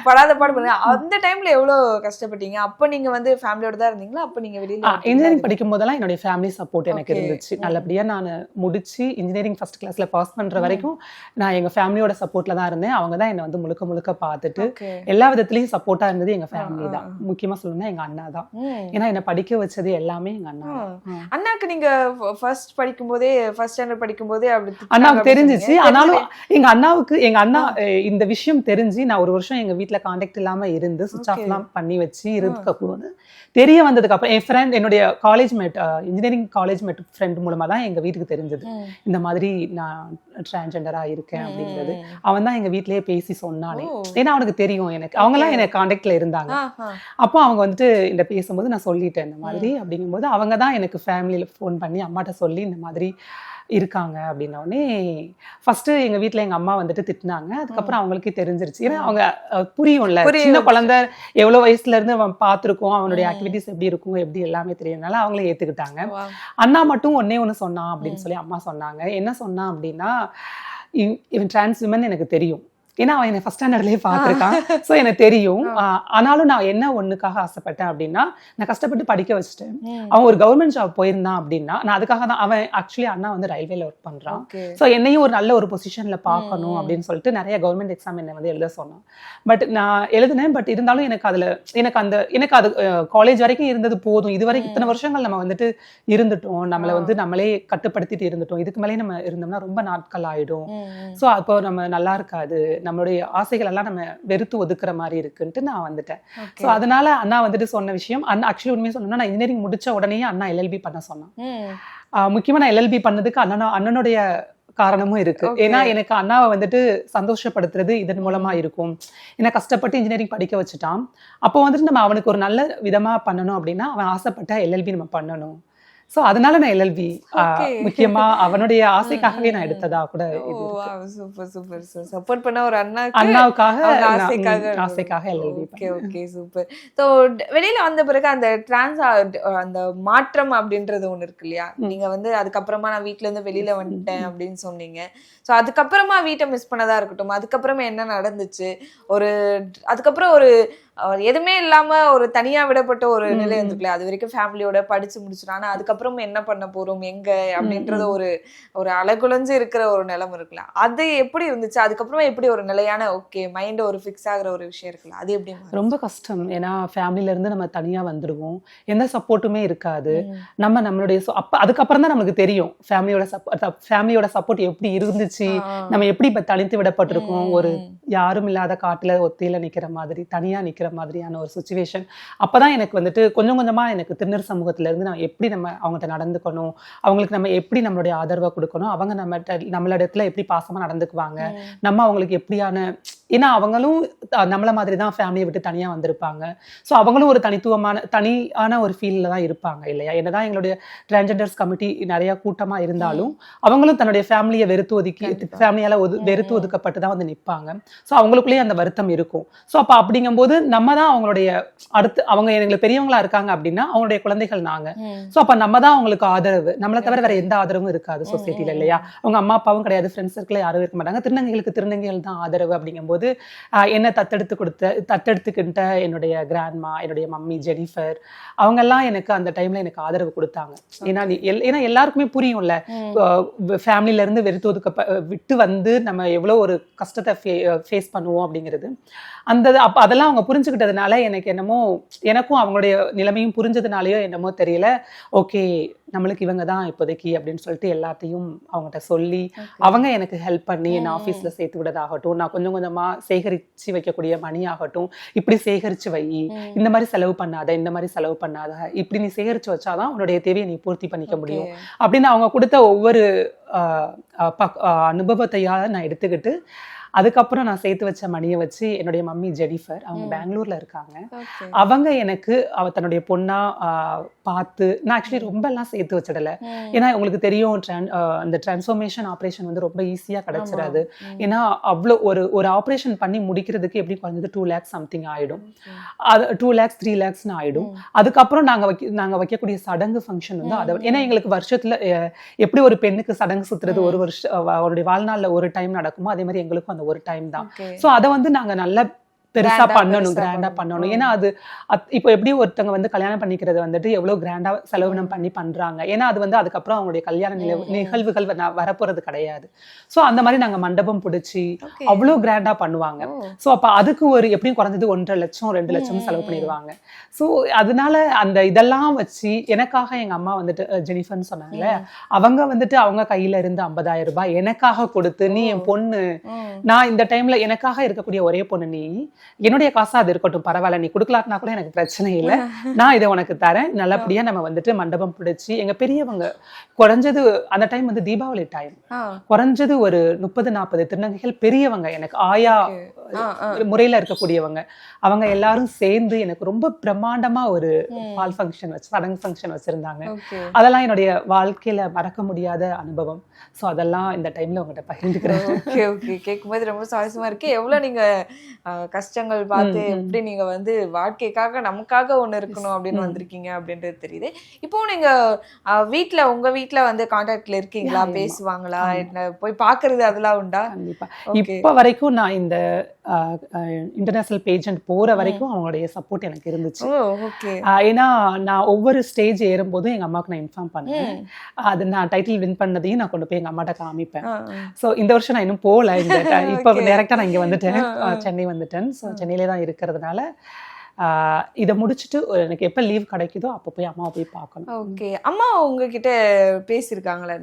படாத பாடு பண்ணுங்க. அந்த டைம்ல எவ்வளவு கஷ்டப்பட்டீங்க? அப்ப நீங்க வந்து ஃபேமிலியோட தான் இருந்தீங்களா? அப்ப நீங்க வெளியில இன்ஜினியரிங் படிக்கும் போதெல்லாம் என்னுடைய ஃபேமிலி சப்போர்ட் எனக்கு இருந்துச்சு. நல்லபடியா நான் முடிச்சு இன்ஜினியரிங் ஃபர்ஸ்ட் கிளாஸ்ல பாஸ் பண்ற வரைக்கும் நான் எங்க ஃபேமிலியோட சப்போர்ட்ல தான் இருந்தேன். அவங்க தான் என்ன வந்து முழுக்க முழுக்க பார்த்துட்டு எல்லா விதத்திலயும் சப்போர்ட்டா இருந்தது எங்க ஃபேமிலி தான். முக்கியமா சொல்லணும்னா எங்க அண்ணா தான். ஏன்னா என்ன படிக்க வச்சது எல்லாமே எங்க அண்ணா. அண்ணாக்கு நீங்க ஃபர்ஸ்ட் படிக்கும் போதே, ஃபர்ஸ்ட் ஸ்டாண்டர்ட் படிக்கும் போதே அப்படி அண்ணாவுக்கு தெரிஞ்சிச்சு. ஆனாலும் எங்க அண்ணா இந்த விஷயம் தெரிஞ்சு நான் ஒரு வருஷம் எங்க வீட்டுல கான்டாக்ட் இல்லாம இருந்து சுவிட்ச் ஆஃப் எல்லாம் பண்ணி வச்சு இருந்துக்க போது தெரிய வந்ததுக்கு அப்புறம் என் ஃப்ரெண்ட், என்னுடைய college mate, engineering college mate friend மூலமா தான் எங்க வீட்டுக்கு தெரிஞ்சது இந்த மாதிரி நான் டிரான்ஸ்ஜெண்டரா இருக்கேன் அப்படிங்கிறது. அவன் தான் எங்க வீட்லயே பேசி சொன்னானே. ஏன்னா அவனுக்கு தெரியும், எனக்கு அவங்க எல்லாம் எனக்கு கான்டாக்ட்ல இருந்தாங்க. அப்போ அவங்க வந்துட்டு இந்த பேசும்போது நான் சொல்லிட்டேன் இந்த மாதிரி அப்படிங்கும்போது அவங்க தான் எனக்கு ஃபேமிலியில் ஃபோன் பண்ணி அம்மாட்ட சொல்லி இந்த மாதிரி இருக்காங்க அப்படின்னோடனே ஃபர்ஸ்ட் எங்க வீட்ல எங்க அம்மா வந்துட்டு திட்டினாங்க. அதுக்கப்புறம் அவங்களுக்கே தெரிஞ்சிருச்சு. ஏன்னா அவங்க புரியும்ல, சின்ன குழந்தை எவ்வளவு வயசுல இருந்து அவன் பார்த்திருக்கோம், அவனுடைய ஆக்டிவிட்டிஸ் எப்படி இருக்கும் எப்படி எல்லாமே தெரியறதுனால அவங்களே ஏத்துக்கிட்டாங்க. அண்ணா மட்டும் ஒண்ணு சொன்னான் அப்படின்னு சொல்லி அம்மா சொன்னாங்க. என்ன சொன்னான் அப்படின்னா, இவன் டிரான்ஸ் விமன் எனக்கு தெரியும், ஏன்னா அவன் என்னை ஃபர்ஸ்ட் ஸ்டாண்டர்ட்லேயே பார்த்துருக்கான். ஸோ எனக்கு தெரியும். ஆனாலும் நான் என்ன ஒண்ணுக்காக ஆசைப்பட்டேன் அப்படின்னா, நான் கஷ்டப்பட்டு படிக்க வச்சுட்டேன். அவன் ஒரு கவர்மெண்ட் ஜாப் போயிருந்தான் அப்படின்னா, நான் அதுக்காக தான். அவன் ஆக்சுவலி அண்ணா வந்து ரயில்வேல ஒர்க் பண்றான். ஸோ என்னையும் ஒரு நல்ல ஒரு பொசிஷன்ல பார்க்கணும் அப்படின்னு சொல்லிட்டு நிறைய கவர்மெண்ட் எக்ஸாம் என்னை வந்து எழுத சொன்னான். பட் நான் எழுதினேன். பட் இருந்தாலும் எனக்கு அது காலேஜ் வரைக்கும் இருந்தது போதும். இது வரைக்கும் இத்தனை வருஷங்கள் நம்ம வந்துட்டு இருந்துட்டோம், நம்மளை வந்து நம்மளே கட்டுப்படுத்திட்டு இருந்துட்டோம். இதுக்கு மேலே நம்ம இருந்தோம்னா ரொம்ப நாட்கள் ஆயிடும். ஸோ அப்போ நம்ம நல்லா இருக்காது, நம்மளுடைய ஆசைகள் எல்லாம் நம்ம வெறுத்து ஒதுக்குற மாதிரி இருக்குன்ட்டு நான் வந்துட்டேன். ஸோ அதனால அண்ணா வந்துட்டு சொன்ன விஷயம், அண்ணா ஆக்சுவலி உண்மையை சொல்லணும்னா நான் இன்ஜினியரிங் முடிச்ச உடனே அண்ணா எல்எல்பி பண்ண சொன்னான். முக்கியமா நான் எல்எல்பி பண்ணதுக்கு அண்ணனுடைய காரணமும் இருக்கு. ஏன்னா எனக்கு அண்ணாவை வந்துட்டு சந்தோஷப்படுத்துறது இதன் மூலமா இருக்கும். ஏன்னா கஷ்டப்பட்டு இன்ஜினியரிங் படிக்க வச்சுட்டான். அப்போ வந்துட்டு நம்ம அவனுக்கு ஒரு நல்ல விதமா பண்ணணும் அப்படின்னா அவன் ஆசைப்பட்ட எல்எல்பி நம்ம பண்ணணும். சோ அதனால நான் எல்எல்பி முக்கியமா அவனுடைய ஆசைக்காகவே நான் எடுத்ததா கூட. சூப்பர் சூப்பர் சப்போர்ட் பண்ண ஒரு அண்ணாவுக்காக ஆசைக்காக LLB. Okay okay super. So வெளியில வந்த பிறகு அந்த அந்த மாற்றம் அப்படின்றது ஒண்ணு இருக்கு இல்லையா? நீங்க வந்து அதுக்கப்புறமா நான் வீட்டுல இருந்து வெளியில வந்துட்டேன் அப்படின்னு சொன்னீங்க. சோ அதுக்கப்புறமா வீட்டை மிஸ் பண்ணதா இருக்கட்டும், அதுக்கப்புறமா என்ன நடந்துச்சு, அதுக்கப்புறம் ஒரு எதுவுமே இல்லாம ஒரு தனியா விடப்பட்ட ஒரு நிலை இருந்துக்கல. அது வரைக்கும் ஃபேமிலியோட படிச்சு முடிச்சிடும். ஆனா அதுக்கப்புறம் என்ன பண்ண போறோம் எங்க அப்படின்றத ஒரு அலகுலஞ்சு இருக்கிற ஒரு நிலைமை இருக்குல்ல, அது எப்படி இருந்துச்சு? அதுக்கப்புறமா எப்படி ஒரு நிலையான ஓகே மைண்ட் ஒரு ஃபிக்ஸ் ஆகுற ஒரு விஷயம் இருக்குல்ல, அது எப்படி? ரொம்ப கஷ்டம். ஏன்னா ஃபேமிலில இருந்து நம்ம தனியா வந்துடுவோம், எந்த சப்போர்ட்டுமே இருக்காது. நம்மளுடைய அதுக்கப்புறம் தான் நமக்கு தெரியும் ஃபேமிலியோட சப்போர்ட் எப்படி இருந்துச்சு, நம்ம எப்படி இப்ப தனித்து விடப்பட்டிருக்கோம், ஒரு யாரும் இல்லாத காட்டுல ஒத்தையில நிக்கிற மாதிரி, தனியா நிக்கிற மாதிரியான ஒரு சிச்சுவேஷன். அப்பதான் எனக்கு வந்துட்டு கொஞ்சம் கொஞ்சமா எனக்கு திருநெல் சமூகத்துல இருந்து நான் எப்படி நம்ம அவங்ககிட்ட நடந்துக்கணும், அவங்களுக்கு நம்ம எப்படி நம்மளுடைய ஆதரவை கொடுக்கணும், அவங்க நம்மளிடத்துல எப்படி பாசமா நடந்துக்குவாங்க, நம்ம அவங்களுக்கு எப்படியான, ஏன்னா அவங்களும் நம்மள மாதிரி தான் ஃபேமிலியை விட்டு தனியா வந்திருப்பாங்க. ஸோ அவங்களும் ஒரு தனியான ஒரு ஃபீல்ல தான் இருப்பாங்க இல்லையா? என்னதான் எங்களுடைய டிரான்ஸ்ஜெண்டர்ஸ் கமிட்டி நிறைய கூட்டமா இருந்தாலும் அவங்களும் தன்னுடைய ஃபேமிலியை ஃபேமிலியால வெறுத்து ஒதுக்கப்பட்டு தான் வந்து நிற்பாங்க. ஸோ அவங்களுக்குள்ளேயே அந்த வருத்தம் இருக்கும். ஸோ அப்போ அப்படிங்கும்போது நம்ம தான் அவங்களுடைய அவங்க எங்களுக்கு பெரியவங்களா இருக்காங்க அப்படின்னா அவங்களுடைய குழந்தைகள் நாங்க. ஸோ அப்ப நம்ம தான் அவங்களுக்கு ஆதரவு, நம்மளை தவிர வேற எந்த ஆதரவும் இருக்காது சொசைட்டில இல்லையா? அவங்க அம்மா அப்பாவும் கிடையாது, ஃப்ரெண்ட்ஸ் சர்க்கிள் யாரும் இருக்க மாட்டாங்க. திருநங்கைகள் தான் ஆதரவு. அப்படிங்கும்போது என்ன தத்தெடுத்துக்கிட்ட என்னுடைய கிராண்ட்மா, என்னுடைய மம்மி ஜெனிஃபர், அவங்க எல்லாம் எனக்கு அந்த டைம்ல எனக்கு ஆதரவு கொடுத்தாங்க. ஏன்னா எல்லாருக்குமே புரியும்ல, ஃபேமிலில இருந்து விட்டு வந்து நம்ம எவ்வளவு ஒரு கஷ்டத்தை ஃபேஸ் பண்ணுவோம் அப்படிங்கிறது. அதெல்லாம் அவங்க புரிஞ்சுக்கிட்டதுனால எனக்கு என்னமோ, எனக்கும் அவங்களுடைய நிலைமையும் புரிஞ்சதுனாலயோ என்னமோ தெரியல, ஓகே நம்மளுக்கு இவங்க தான் இப்போதைக்கு அப்படின்னு சொல்லிட்டு எல்லாத்தையும் அவங்ககிட்ட சொல்லி அவங்க எனக்கு ஹெல்ப் பண்ணி என்ன ஆஃபீஸ்ல சேர்த்து விடதாகட்டும், நான் கொஞ்சம் கொஞ்சமா சேகரிச்சு வைக்கக்கூடிய மணி ஆகட்டும், இப்படி சேகரிச்சு வை, இந்த மாதிரி செலவு பண்ணாத, இப்படி நீ சேகரிச்சு வச்சாதான் உன்னுடைய தேவையை நீ பூர்த்தி பண்ணிக்க முடியும் அப்படின்னு அவங்க கொடுத்த ஒவ்வொரு அனுபவத்தையா நான் எடுத்துக்கிட்டு அதுக்கப்புறம் நான் சேர்த்து வச்ச மணியை வச்சு என்னுடைய மம்மி ஜெனிஃபர், அவங்க பெங்களூர்ல இருக்காங்க, அவங்க எனக்கு தன்னுடைய பொண்ணா பார்த்து, நான் ஆக்சுவலி ரொம்ப எல்லாம் சேர்த்து வச்சிடல. ஏன்னா உங்களுக்கு தெரியும் அந்த டிரான்ஸ்ஃபர்மேஷன் ஆப்ரேஷன் வந்து ரொம்ப ஈஸியா கிடைச்சிடாது. ஏன்னா அவ்வளோ ஒரு ஆப்ரேஷன் பண்ணி முடிக்கிறதுக்கு எப்படி குறைஞ்சது 2 lakhs சம்திங் ஆயிடும், 2 lakhs 3 lakhs ஆயிடும். அதுக்கப்புறம் நாங்க வைக்கக்கூடிய சடங்கு ஃபங்க்ஷன் வந்து அதை, ஏன்னா எங்களுக்கு வருஷத்துல எப்படி ஒரு பெண்ணுக்கு சடங்கு சுத்துறது ஒரு வருஷம் அவருடைய வாழ்நாள்ல ஒரு டைம் நடக்குமோ அதே மாதிரி எங்களுக்கும் அந்த ஒரு டைம் தான். சோ அத வந்து நாங்க நல்ல பெருசா பண்ணணும், கிராண்டா பண்ணணும். ஏன்னா அது இப்போ எப்படி ஒருத்தவங்க வந்து கல்யாணம் பண்ணிக்கிறது வந்துட்டு எவ்வளவு கிராண்டா செலவினம் பண்ணி பண்றாங்க, ஏன்னா அது வந்து அதுக்கப்புறம் அவங்களுடைய கல்யாண நிகழ்வுகள் வரப்போறது கிடையாது. சோ அந்த மாதிரி நாங்க மண்டபம் பிடிச்சி அவ்வளவு கிராண்டா பண்ணுவாங்க. சோ அப்ப அதுக்கு ஒரு எப்படியும் குறைஞ்சது 1.5 லட்சம் 2 லட்சம் செலவு பண்ணிடுவாங்க. சோ அதனால அந்த இதெல்லாம் வச்சு எனக்காக எங்க அம்மா வந்துட்டு ஜெனிஃபர்னு சொன்னாங்கல்ல, அவங்க வந்துட்டு அவங்க கையில இருந்து 50,000 ரூபாய் எனக்காக கொடுத்து, நீ என் பொண்ணு, நான் இந்த டைம்ல எனக்காக இருக்கக்கூடிய ஒரே பொண்ணு, நீ என்னுடைய காசா அது இருக்கட்டும், பரவாயில்ல, நீ கொடுக்கலாட்டினா கூட எனக்கு பிரச்சனை இல்லை, நான் இதை உனக்கு தரேன், நல்லபடியா நம்ம வந்துட்டு மண்டபம் பிடிச்சி, எங்க பெரியவங்க குறைஞ்சது அந்த டைம் வந்து தீபாவளி டைம், குறைஞ்சது ஒரு 30-40 திருநங்கைகள் பெரியவங்க, எனக்கு ஆயா முறையில இருக்கக்கூடியவங்க. அவங்க எல்லாரும் சேர்ந்து எனக்கு ரொம்ப பிரம்மாண்டமா ஒரு பால் ஃபங்க்ஷன் வச்சு சடங்கு ஃபங்க்ஷன் வச்சிருந்தாங்க. அதெல்லாம் என்னுடைய வாழ்க்கையில மறக்க முடியாத அனுபவம். ஸோ அதெல்லாம் இந்த டைம்ல உங்ககிட்ட பகிர்ந்துக்கிறேன். ஓகே ஓகே, கேட்கும்போது ரொம்ப சுவாரஸ்யமா இருக்கு. எவ்வளவு நீங்க கஷ்டங்கள் பார்த்து எப்படி நீங்க வந்து வாழ்க்கைக்காக நமக்காக ஒண்ணு இருக்கணும் அப்படின்னு வந்திருக்கீங்க அப்படின்றது தெரியுது. இப்போ நீங்க உங்க வீட்டுல வந்து கான்டாக்ட்ல இருக்கீங்களா? பேசுவாங்களா? என்ன போய் பாக்குறது அதெல்லாம் உண்டா? கண்டிப்பா. இப்ப வரைக்கும் நான் இந்த இன்டர்நேஷனல் பேஜெண்ட் போற வரைக்கும் அவங்களுடைய சப்போர்ட் எனக்கு இருந்துச்சு. ஏன்னா நான் ஒவ்வொரு ஸ்டேஜ் ஏறும்போதும் எங்க அம்மாவுக்கு நான் இன்ஃபார்ம் பண்ணேன். அது நான் டைட்டில் வின் பண்ணதையும் நான் கொண்டு போய் எங்க அம்மாட்ட காமிப்பேன். ஸோ இந்த வருஷம் நான் இன்னும் போகல. இப்ப டைரக்டா நான் இங்க வந்துட்டேன், சென்னை வந்துட்டேன். ஸோ சென்னையிலே தான் இருக்கிறதுனால இதை முடிச்சுட்டு எனக்கு எப்ப லீவ் கிடைக்குதோ அப்ப போய் அம்மாவை போய் பார்க்கணும். ஓகே, அம்மா உங்ககிட்ட பேசியிருக்காங்களா?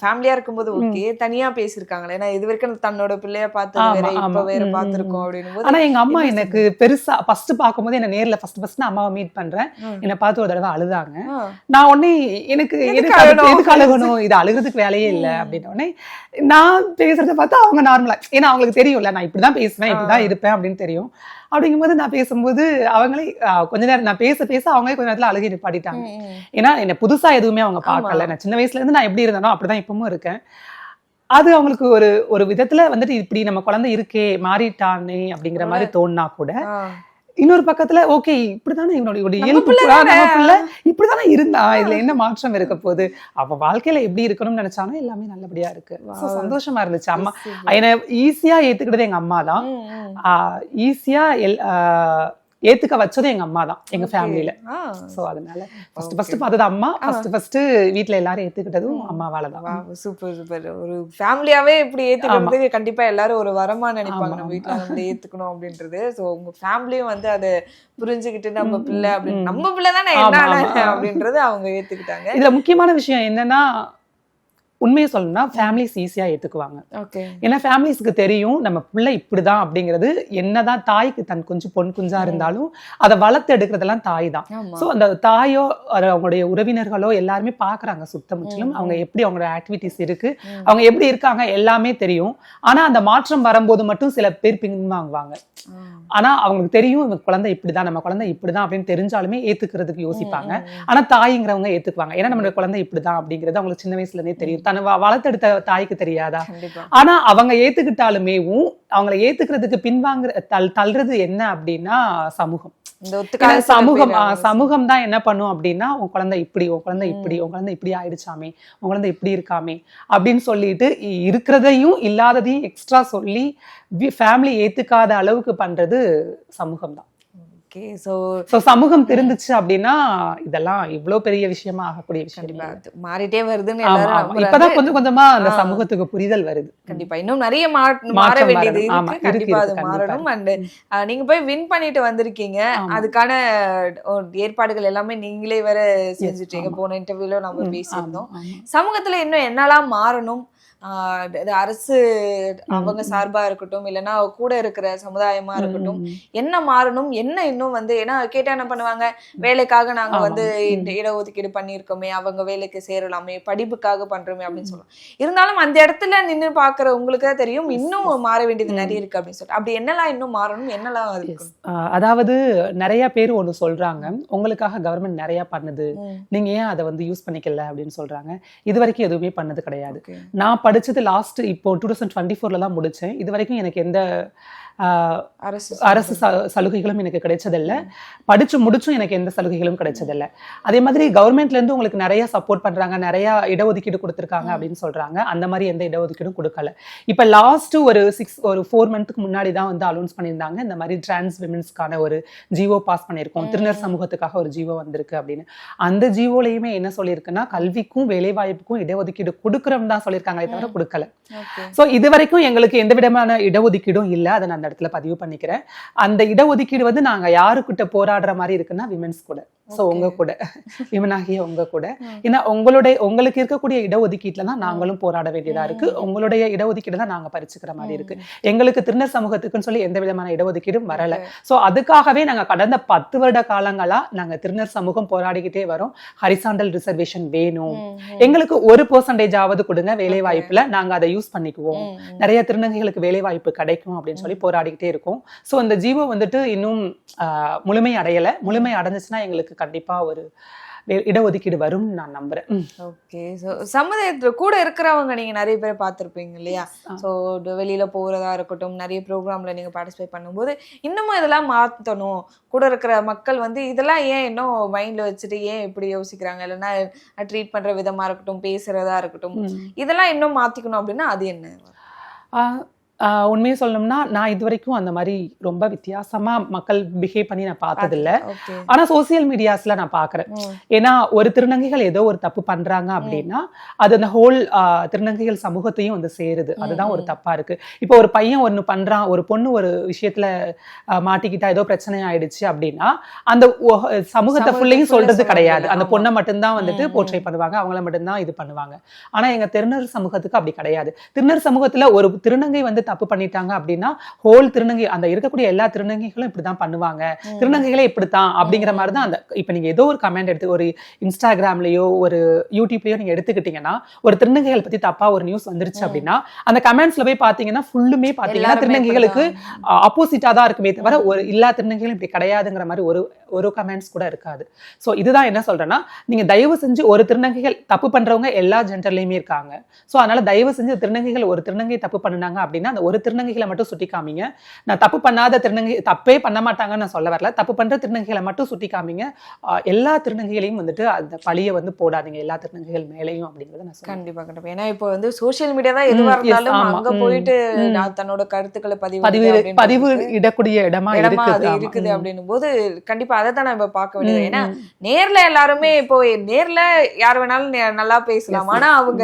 ஃபேமிலியா இருக்கும்போது ஓகே, தனியா பேசியிருக்காங்களா? ஏன்னா இது வரைக்கும் தன்னோட பிள்ளைய பார்த்து வேற இப்ப வேற பார்த்திருக்கோம் அப்படின்னு. ஆனா எங்க அம்மா எனக்கு பெருசா ஃபர்ஸ்ட் பார்க்கும்போது என்ன நேர்ல ஃபர்ஸ்ட் நான் அம்மாவை மீட் பண்றேன். என்னை பார்த்து ஒரு தடவை அழுதாங்க. நான் உடனே எனக்கு எதுக்கு அழுகணும், இது அழுகிறதுக்கு வேலையே இல்லை அப்படின்னு உடனே நான் பேசுறத பார்த்து அவங்க நார்மலா, ஏன்னா அவங்களுக்கு தெரியும்ல நான் இப்படிதான் பேசுவேன், இப்படிதான் இருப்பேன் அப்படின்னு தெரியும். அப்படிங்கும்போது நான் பேசும்போது அவங்களே கொஞ்ச நேரம் நான் பேச அவங்களே கொஞ்ச நேரத்துல அழுகி நிப்பாட்டிட்டாங்க. ஏன்னா என்ன புதுசா எதுவுமே அவங்க பார்க்கல. நான் சின்ன வயசுல இருந்து நான் எப்படி இருந்தானோ அப்படிதான் இப்பவும் இருக்கேன். அது அவங்களுக்கு ஒரு விதத்துல வந்துட்டு இப்படி நம்ம குழந்தை இருக்கே மாறிட்டானே அப்படிங்கிற மாதிரி தோணுனா கூட, இன்னொரு பக்கத்துல ஓகே இப்படிதானே இவனுடைய இயல்பு இப்படிதானே இருந்தா, இதுல என்ன மாற்றம் இருக்க போகுது, அவ வாழ்க்கையில எப்படி இருக்கணும்னு நினைச்சாலும் எல்லாமே நல்லபடியா இருக்கு. சந்தோஷமா இருந்துச்சு. அம்மா என்ன ஈஸியா ஏத்துக்கிட்டது எங்க அம்மா தான். ஈஸியா ஏத்துக்க வச்சதும் எங்க அம்மா தான் எங்க ஃபேமிலியில. சோ அதனால ஃபர்ஸ்ட் பார்த்தது அம்மா. ஃபர்ஸ்ட் வீட்ல எல்லாரும் ஏத்துக்கிட்டதும் அம்மாவால தான். Super super. ஒரு ஃபேமிலியாவே இப்படி ஏத்துக்கிறதுக்கு கண்டிப்பா எல்லாரும் ஒரு வரமா நினைப்பாங்க, நம்ம வீட்டுல வந்து ஏத்துக்கணும் அப்படின்றது. சோ உங்க ஃபேமிலியும் வந்து அதை புரிஞ்சுக்கிட்டு நம்ம பிள்ளை அப்படின்னு, நம்ம பிள்ளை தானே என்ன அப்படின்றது அவங்க ஏத்துக்கிட்டாங்க. இதுல முக்கியமான விஷயம் என்னன்னா, உண்மையை சொல்லணும்னா ஃபேமிலிஸ் ஈஸியா ஏத்துக்குவாங்க. ஏன்னா ஃபேமிலிஸ்க்கு தெரியும் நம்ம பிள்ளை இப்படிதான் அப்படிங்கிறது. என்னதான் தாய்க்கு தன் கொஞ்சம் பொன் குஞ்சா இருந்தாலும் அதை வளர்த்து எடுக்கிறதெல்லாம் தாய் தான். ஸோ அந்த தாயோ அவங்களுடைய உறவினர்களோ எல்லாருமே பாக்குறாங்க சுத்த முற்றிலும் அவங்க எப்படி அவங்களோட ஆக்டிவிட்டிஸ் இருக்கு, அவங்க எப்படி இருக்காங்க எல்லாமே தெரியும். ஆனா அந்த மாற்றம் வரும்போது மட்டும் சில பேர் பின்வாங்குவாங்க. ஆனா அவங்களுக்கு தெரியும் இவங்க குழந்தை இப்படிதான், நம்ம குழந்தை இப்படிதான் அப்படின்னு தெரிஞ்சாலுமே ஏத்துக்கிறதுக்கு யோசிப்பாங்க. ஆனா தாய்ங்கிறவங்க ஏத்துக்குவாங்க. ஏன்னா நம்மளோட குழந்தை இப்படிதான் அப்படிங்கிறது அவங்களுக்கு சின்ன வயசுல இருந்தே தெரியும். தன்னை வளர்த்தெடுத்த தாய்க்கு தெரியாதா? ஆனா அவங்க ஏத்துக்கிட்டாலுமேவும் அவங்களை ஏத்துக்கிறதுக்கு பின்வாங்குற தள்ளுறது என்ன அப்படின்னா சமூகம். சமூகம் தான் என்ன பண்ணும் அப்படின்னா, உன் குழந்தை இப்படி, உன் குழந்தை இப்படி, உன் குழந்தை இப்படி ஆயிடுச்சாமே, உன் குழந்தை இப்படி இருக்காமே அப்படின்னு சொல்லிட்டு இருக்கிறதையும் இல்லாததையும் எக்ஸ்ட்ரா சொல்லி ஃபேமிலி ஏத்துக்காத அளவுக்கு பண்றது சமூகம் தான். சமூகம் தெரிஞ்சுச்சு அப்படின்னா இதெல்லாம் இவ்வளவு பெரிய விஷயமா ஆகக்கூடிய விஷயம் மாறிட்டே வருதுன்னு இப்பதான் கொஞ்சம் கொஞ்சமா அந்த சமூகத்துக்கு புரிதல் வருது. கண்டிப்பா இன்னும் நிறைய மாற வேண்டியது இருக்கு. கண்டிப்பா அது மாறணும். அண்ட் நீங்க போய் வின் பண்ணிட்டு வந்திருக்கீங்க, அதுக்கான ஏற்பாடுகள் எல்லாமே நீங்களே வேற செஞ்சுட்டீங்க. போன இன்டர்வியூல நம்ம பேசியிருந்தோம். சமூகத்துல இன்னும் என்னெல்லாம் மாறணும், அரசு அவங்க சார்பா இருக்கட்டும் இல்லைன்னா கூட இருக்கிற சமுதாயமா இருக்கட்டும், என்ன மாறணும், என்ன இன்னும் வந்து, ஏன்னா கேட்டா என்ன பண்ணுவாங்க, வேலைக்காக நாங்க வந்து இடஒதுக்கீடு பண்ணியிருக்கோமே, அவங்க வேலைக்கு சேரலாமே, படிப்புக்காக பண்றோமே அப்படின்னு சொல்லுவோம். இருந்தாலும் அந்த இடத்துல நின்று பாக்குற உங்களுக்கு தான் தெரியும் இன்னும் மாற வேண்டியது நிறைய இருக்கு அப்படின்னு சொல்லிட்டு. அப்படி என்னெல்லாம் இன்னும் மாறணும், என்னெல்லாம் இருக்கு? அதாவது நிறைய பேர் ஒண்ணு சொல்றாங்க, உங்களுக்காக கவர்மெண்ட் நிறைய பண்ணுது, நீங்க ஏன் அதை வந்து யூஸ் பண்ணிக்கல அப்படின்னு சொல்றாங்க. இது வரைக்கும் எதுவுமே பண்ணது கிடையாது. நான் படிச்சது லாஸ்ட் இப்போ 2024 தான் முடிச்சேன். இது வரைக்கும் எனக்கு எந்த அரசு சலுகைகளும் எனக்கு கிடைச்சதில்ல. படிச்சு முடிச்சும் எனக்கு எந்த சலுகைகளும் கிடைச்சதில்ல. அதே மாதிரி கவர்மெண்ட்ல இருந்து உங்களுக்கு நிறைய சப்போர்ட் பண்றாங்க, நிறைய இடஒதுக்கீடு கொடுத்துருக்காங்க அப்படின்னு சொல்றாங்க. அந்த மாதிரி எந்த இடஒதுக்கீடும் கொடுக்கல. இப்ப லாஸ்ட் ஒரு 4 மந்த்துக்கு முன்னாடி தான் வந்து அனௌன்ஸ் பண்ணியிருந்தாங்க, இந்த மாதிரி டிரான்ஸ் விமென்ஸ்க்கான ஒரு ஜிஓ பாஸ் பண்ணியிருக்கோம், திருநர் சமூகத்துக்காக ஒரு ஜிஓ வந்திருக்கு அப்படின்னு. அந்த ஜிஓலையுமே என்ன சொல்லியிருக்குன்னா, கல்விக்கும் வேலை வாய்ப்புக்கும் இடஒதுக்கீடு கொடுக்குறோம் தான் சொல்லியிருக்காங்களே தவிர கொடுக்கல. சோ இது வரைக்கும் எங்களுக்கு எந்த விதமான இடஒதுக்கீடும் இல்லை. அதை நான் இடத்துல பதிவு பண்ணிக்கிறேன். அந்த இடஒதுக்கீடு வந்து நாங்க யாருக்கிட்ட போராடுற மாதிரி இருக்குன்னா விமென்ஸ் கூட. ஸோ உங்க கூட விமனாகிய உங்க கூட. ஏன்னா உங்களுக்கு இருக்கக்கூடிய இடஒதுக்கீட்டுல தான் நாங்களும் போராட வேண்டியதா இருக்கு. உங்களுடைய இடஒதுக்கீடு தான் நாங்க பறிச்சுக்கிற மாதிரி இருக்கு. எங்களுக்கு திருநர் சமூகத்துக்குன்னு சொல்லி எந்த விதமான இடஒதுக்கீடும் வரல. ஸோ அதுக்காகவே நாங்க கடந்த 10 வருட காலங்களா நாங்க திருநர் சமூகம் போராடிக்கிட்டே வரோம். ஹரிசாண்டல் ரிசர்வேஷன் வேணும், எங்களுக்கு 1% ஆவது கொடுங்க வேலை வாய்ப்புல, நாங்க அதை யூஸ் பண்ணிக்குவோம், நிறைய திருநங்கைகளுக்கு வேலை வாய்ப்பு கிடைக்கும் அப்படின்னு சொல்லி போராடிக்கிட்டே இருக்கோம். ஸோ இந்த ஜீவோ வந்துட்டு இன்னும் முழுமை அடையல. முழுமை அடைஞ்சிச்சுன்னா எங்களுக்கு கண்டிப்பா ஒரு இடஒதுக்கீடு வரும்னு நான் நம்புறேன். ஓகே. ஸோ சமுதாயத்துல கூட இருக்கிறவங்க நீங்க நிறைய பேர் பார்த்துருப்பீங்க இல்லையா? ஸோ வெளியில போறதா இருக்கட்டும், நிறைய ப்ரோக்ராம்ல நீங்க பார்ட்டிசிபேட் பண்ணும்போது இன்னமும் இதெல்லாம் மாத்தணும், கூட இருக்கிற மக்கள் வந்து இதெல்லாம் ஏன் இன்னும் மைண்ட்ல வச்சுட்டு ஏன் இப்படி யோசிக்கிறாங்க, இல்லைன்னா ட்ரீட் பண்ற விதமா இருக்கட்டும், பேசுறதா இருக்கட்டும், இதெல்லாம் இன்னும் மாத்திக்கணும் அப்படின்னா அது என்ன? உண்மையை சொல்லணும்னா நான் இது வரைக்கும் அந்த மாதிரி ரொம்ப வித்தியாசமா மக்கள் பிஹேவ் பண்ணி நான் பார்த்ததில்ல. ஆனா சோசியல் மீடியாஸ்ல நான் பாக்குறேன். ஏன்னா ஒரு திருநங்கைகள் ஏதோ ஒரு தப்பு பண்றாங்க அப்படின்னா அது அந்த ஹோல் திருநங்கைகள் சமூகத்தையும் வந்து சேருது. அதுதான் ஒரு தப்பா இருக்கு. இப்போ ஒரு பையன் ஒண்ணு பண்றான், ஒரு பொண்ணு ஒரு விஷயத்துல மாட்டிக்கிட்டா ஏதோ பிரச்சனை ஆயிடுச்சு அப்படின்னா அந்த சமூகத்தை ஃபுல்லையும் சொல்றது கிடையாது. அந்த பொண்ணை மட்டும்தான் வந்துட்டு போர்ட்ரை பண்ணுவாங்க, அவங்கள மட்டும்தான் இது பண்ணுவாங்க. ஆனா எங்க திருநர் சமூகத்துக்கு அப்படி கிடையாது. திருநர் சமூகத்துல ஒரு திருநங்கை வந்து தப்பு பண்ணிட்டாங்க அப்படின்னா ஹோல் திருநங்கை, அந்த இருக்கக்கூடிய எல்லா திருநங்கைகளும் இப்படிதான் பண்ணுவாங்க, திருநங்கைகளே இப்படித்தான் அப்படிங்கிற மாதிரி தான். அந்த இப்ப நீங்க ஏதோ ஒரு கமெண்ட் எடுத்து ஒரு இன்ஸ்டாகிராம்லயோ ஒரு யூடியூப்லயோ நீங்க எடுத்துக்கிட்டீங்கன்னா ஒரு திருநங்கைகள் பத்தி தப்பா ஒரு நியூஸ் வந்துருச்சு அப்படின்னா அந்த கமெண்ட்ஸ்ல போய் பாத்தீங்கன்னா ஃபுல்லுமே பாத்தீங்கன்னா திருநங்கைகளுக்கு ஆப்போசிட்டா தான் இருக்குமே தவிர ஒரு எல்லா திருநங்கைகளும் இப்படி கிடையாதுங்கிற மாதிரி ஒரு கமெண்ட்ஸ் கூட இருக்காது. ஸோ இதுதான் என்ன சொல்றேன்னா, நீங்க தயவு செஞ்சு ஒரு திருநங்கைகள் தப்பு பண்றவங்க எல்லா ஜெண்டர்லயுமே இருக்காங்க. ஸோ அதனால தயவு செஞ்சு திருநங்கைகள் ஒரு திருநங்கை தப்பு பண்ணுனாங்க அப்படின்னா அந்த ஒரு திருநங்கைகளை மட்டும் சுட்டி காமிங்க. நான் தப்பு பண்ணாத திருநங்கை தப்பே பண்ண மாட்டாங்கன்னு நான் சொல்ல வரல, தப்பு பண்ற திருநங்கைகளை மட்டும் சுட்டி காமிங்க. எல்லா திருநங்கைகளையும் வந்துட்டு அந்த பழியை வந்து போடாதீங்க எல்லா திருநங்கைகள் மேலையும் அப்படிங்கறத நான் சொல்றேன். கண்டிப்பா கண்டிப்பா. ஏன்னா இப்போ வந்து சோசியல் மீடியா தான் எதுவா இருந்தாலும் அங்க போயிட்டு தன்னோட கருத்துக்களை பதிவு இடக்கூடிய இடமா இருக்குது அப்படின்னும் போது கண்டிப்பா அதை தான் நம்ம பார்க்க வேண்டியது. ஏன்னா நேர்ல எல்லாருமே இப்போ நேர்ல யார் வேணாலும் நல்லா பேசலாம், ஆனா அவங்க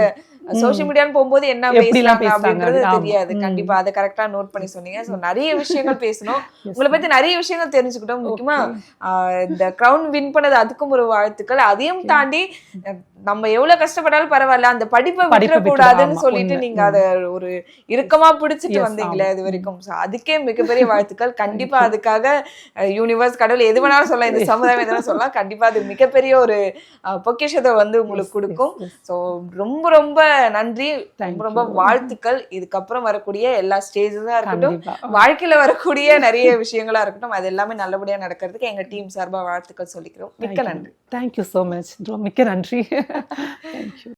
சோசியல் மீடியான்னு போகும்போது என்ன பேசுறாங்க அப்படின்றது தெரியாது. கண்டிப்பா அதை கரெக்டா நோட் பண்ணி சொன்னீங்க. சோ நிறைய விஷயங்கள் பேசணும், உங்களை பத்தி நிறைய விஷயங்கள் தெரிஞ்சுக்கிட்டோம். முக்கியமா இந்த கிரவுன் வின் பண்ணது அதுக்கும் ஒரு வாழ்த்துக்கள். அதையும் தாண்டி நம்ம எவ்வளவு கஷ்டப்பட்டாலும் பரவாயில்ல, அந்த படிப்பை விட்டுறக்கூடாதுன்னு சொல்லிட்டு நீங்க அதை ஒரு இறுக்கமா பிடிச்சிட்டு வந்தீங்களே இது வரைக்கும். அதுக்கே மிகப்பெரிய வாழ்த்துக்கள். கண்டிப்பா அதுக்காக யூனிவர்ஸ், கடவுள் எது வேணாலும் சொல்லலாம், இந்த சமுதாயம் எதுவும் சொல்லலாம், கண்டிப்பா அது மிகப்பெரிய ஒரு பொக்கிஷத்தை வந்து உங்களுக்கு கொடுக்கும். ஸோ ரொம்ப ரொம்ப நன்றி, ரொம்ப ரொம்ப வாழ்த்துக்கள். இதுக்கப்புறம் வரக்கூடிய எல்லா ஸ்டேஜஸா இருக்கட்டும், வாழ்க்கையில வரக்கூடிய நிறைய விஷயங்களா இருக்கட்டும், அது எல்லாமே நல்லபடியா நடக்கிறதுக்கு எங்க டீம் சார்பா வாழ்த்துக்கள் சொல்லிக்கிறோம். மிக்க நன்றி. Thank you so much. மிக்க நன்றி. Thank you.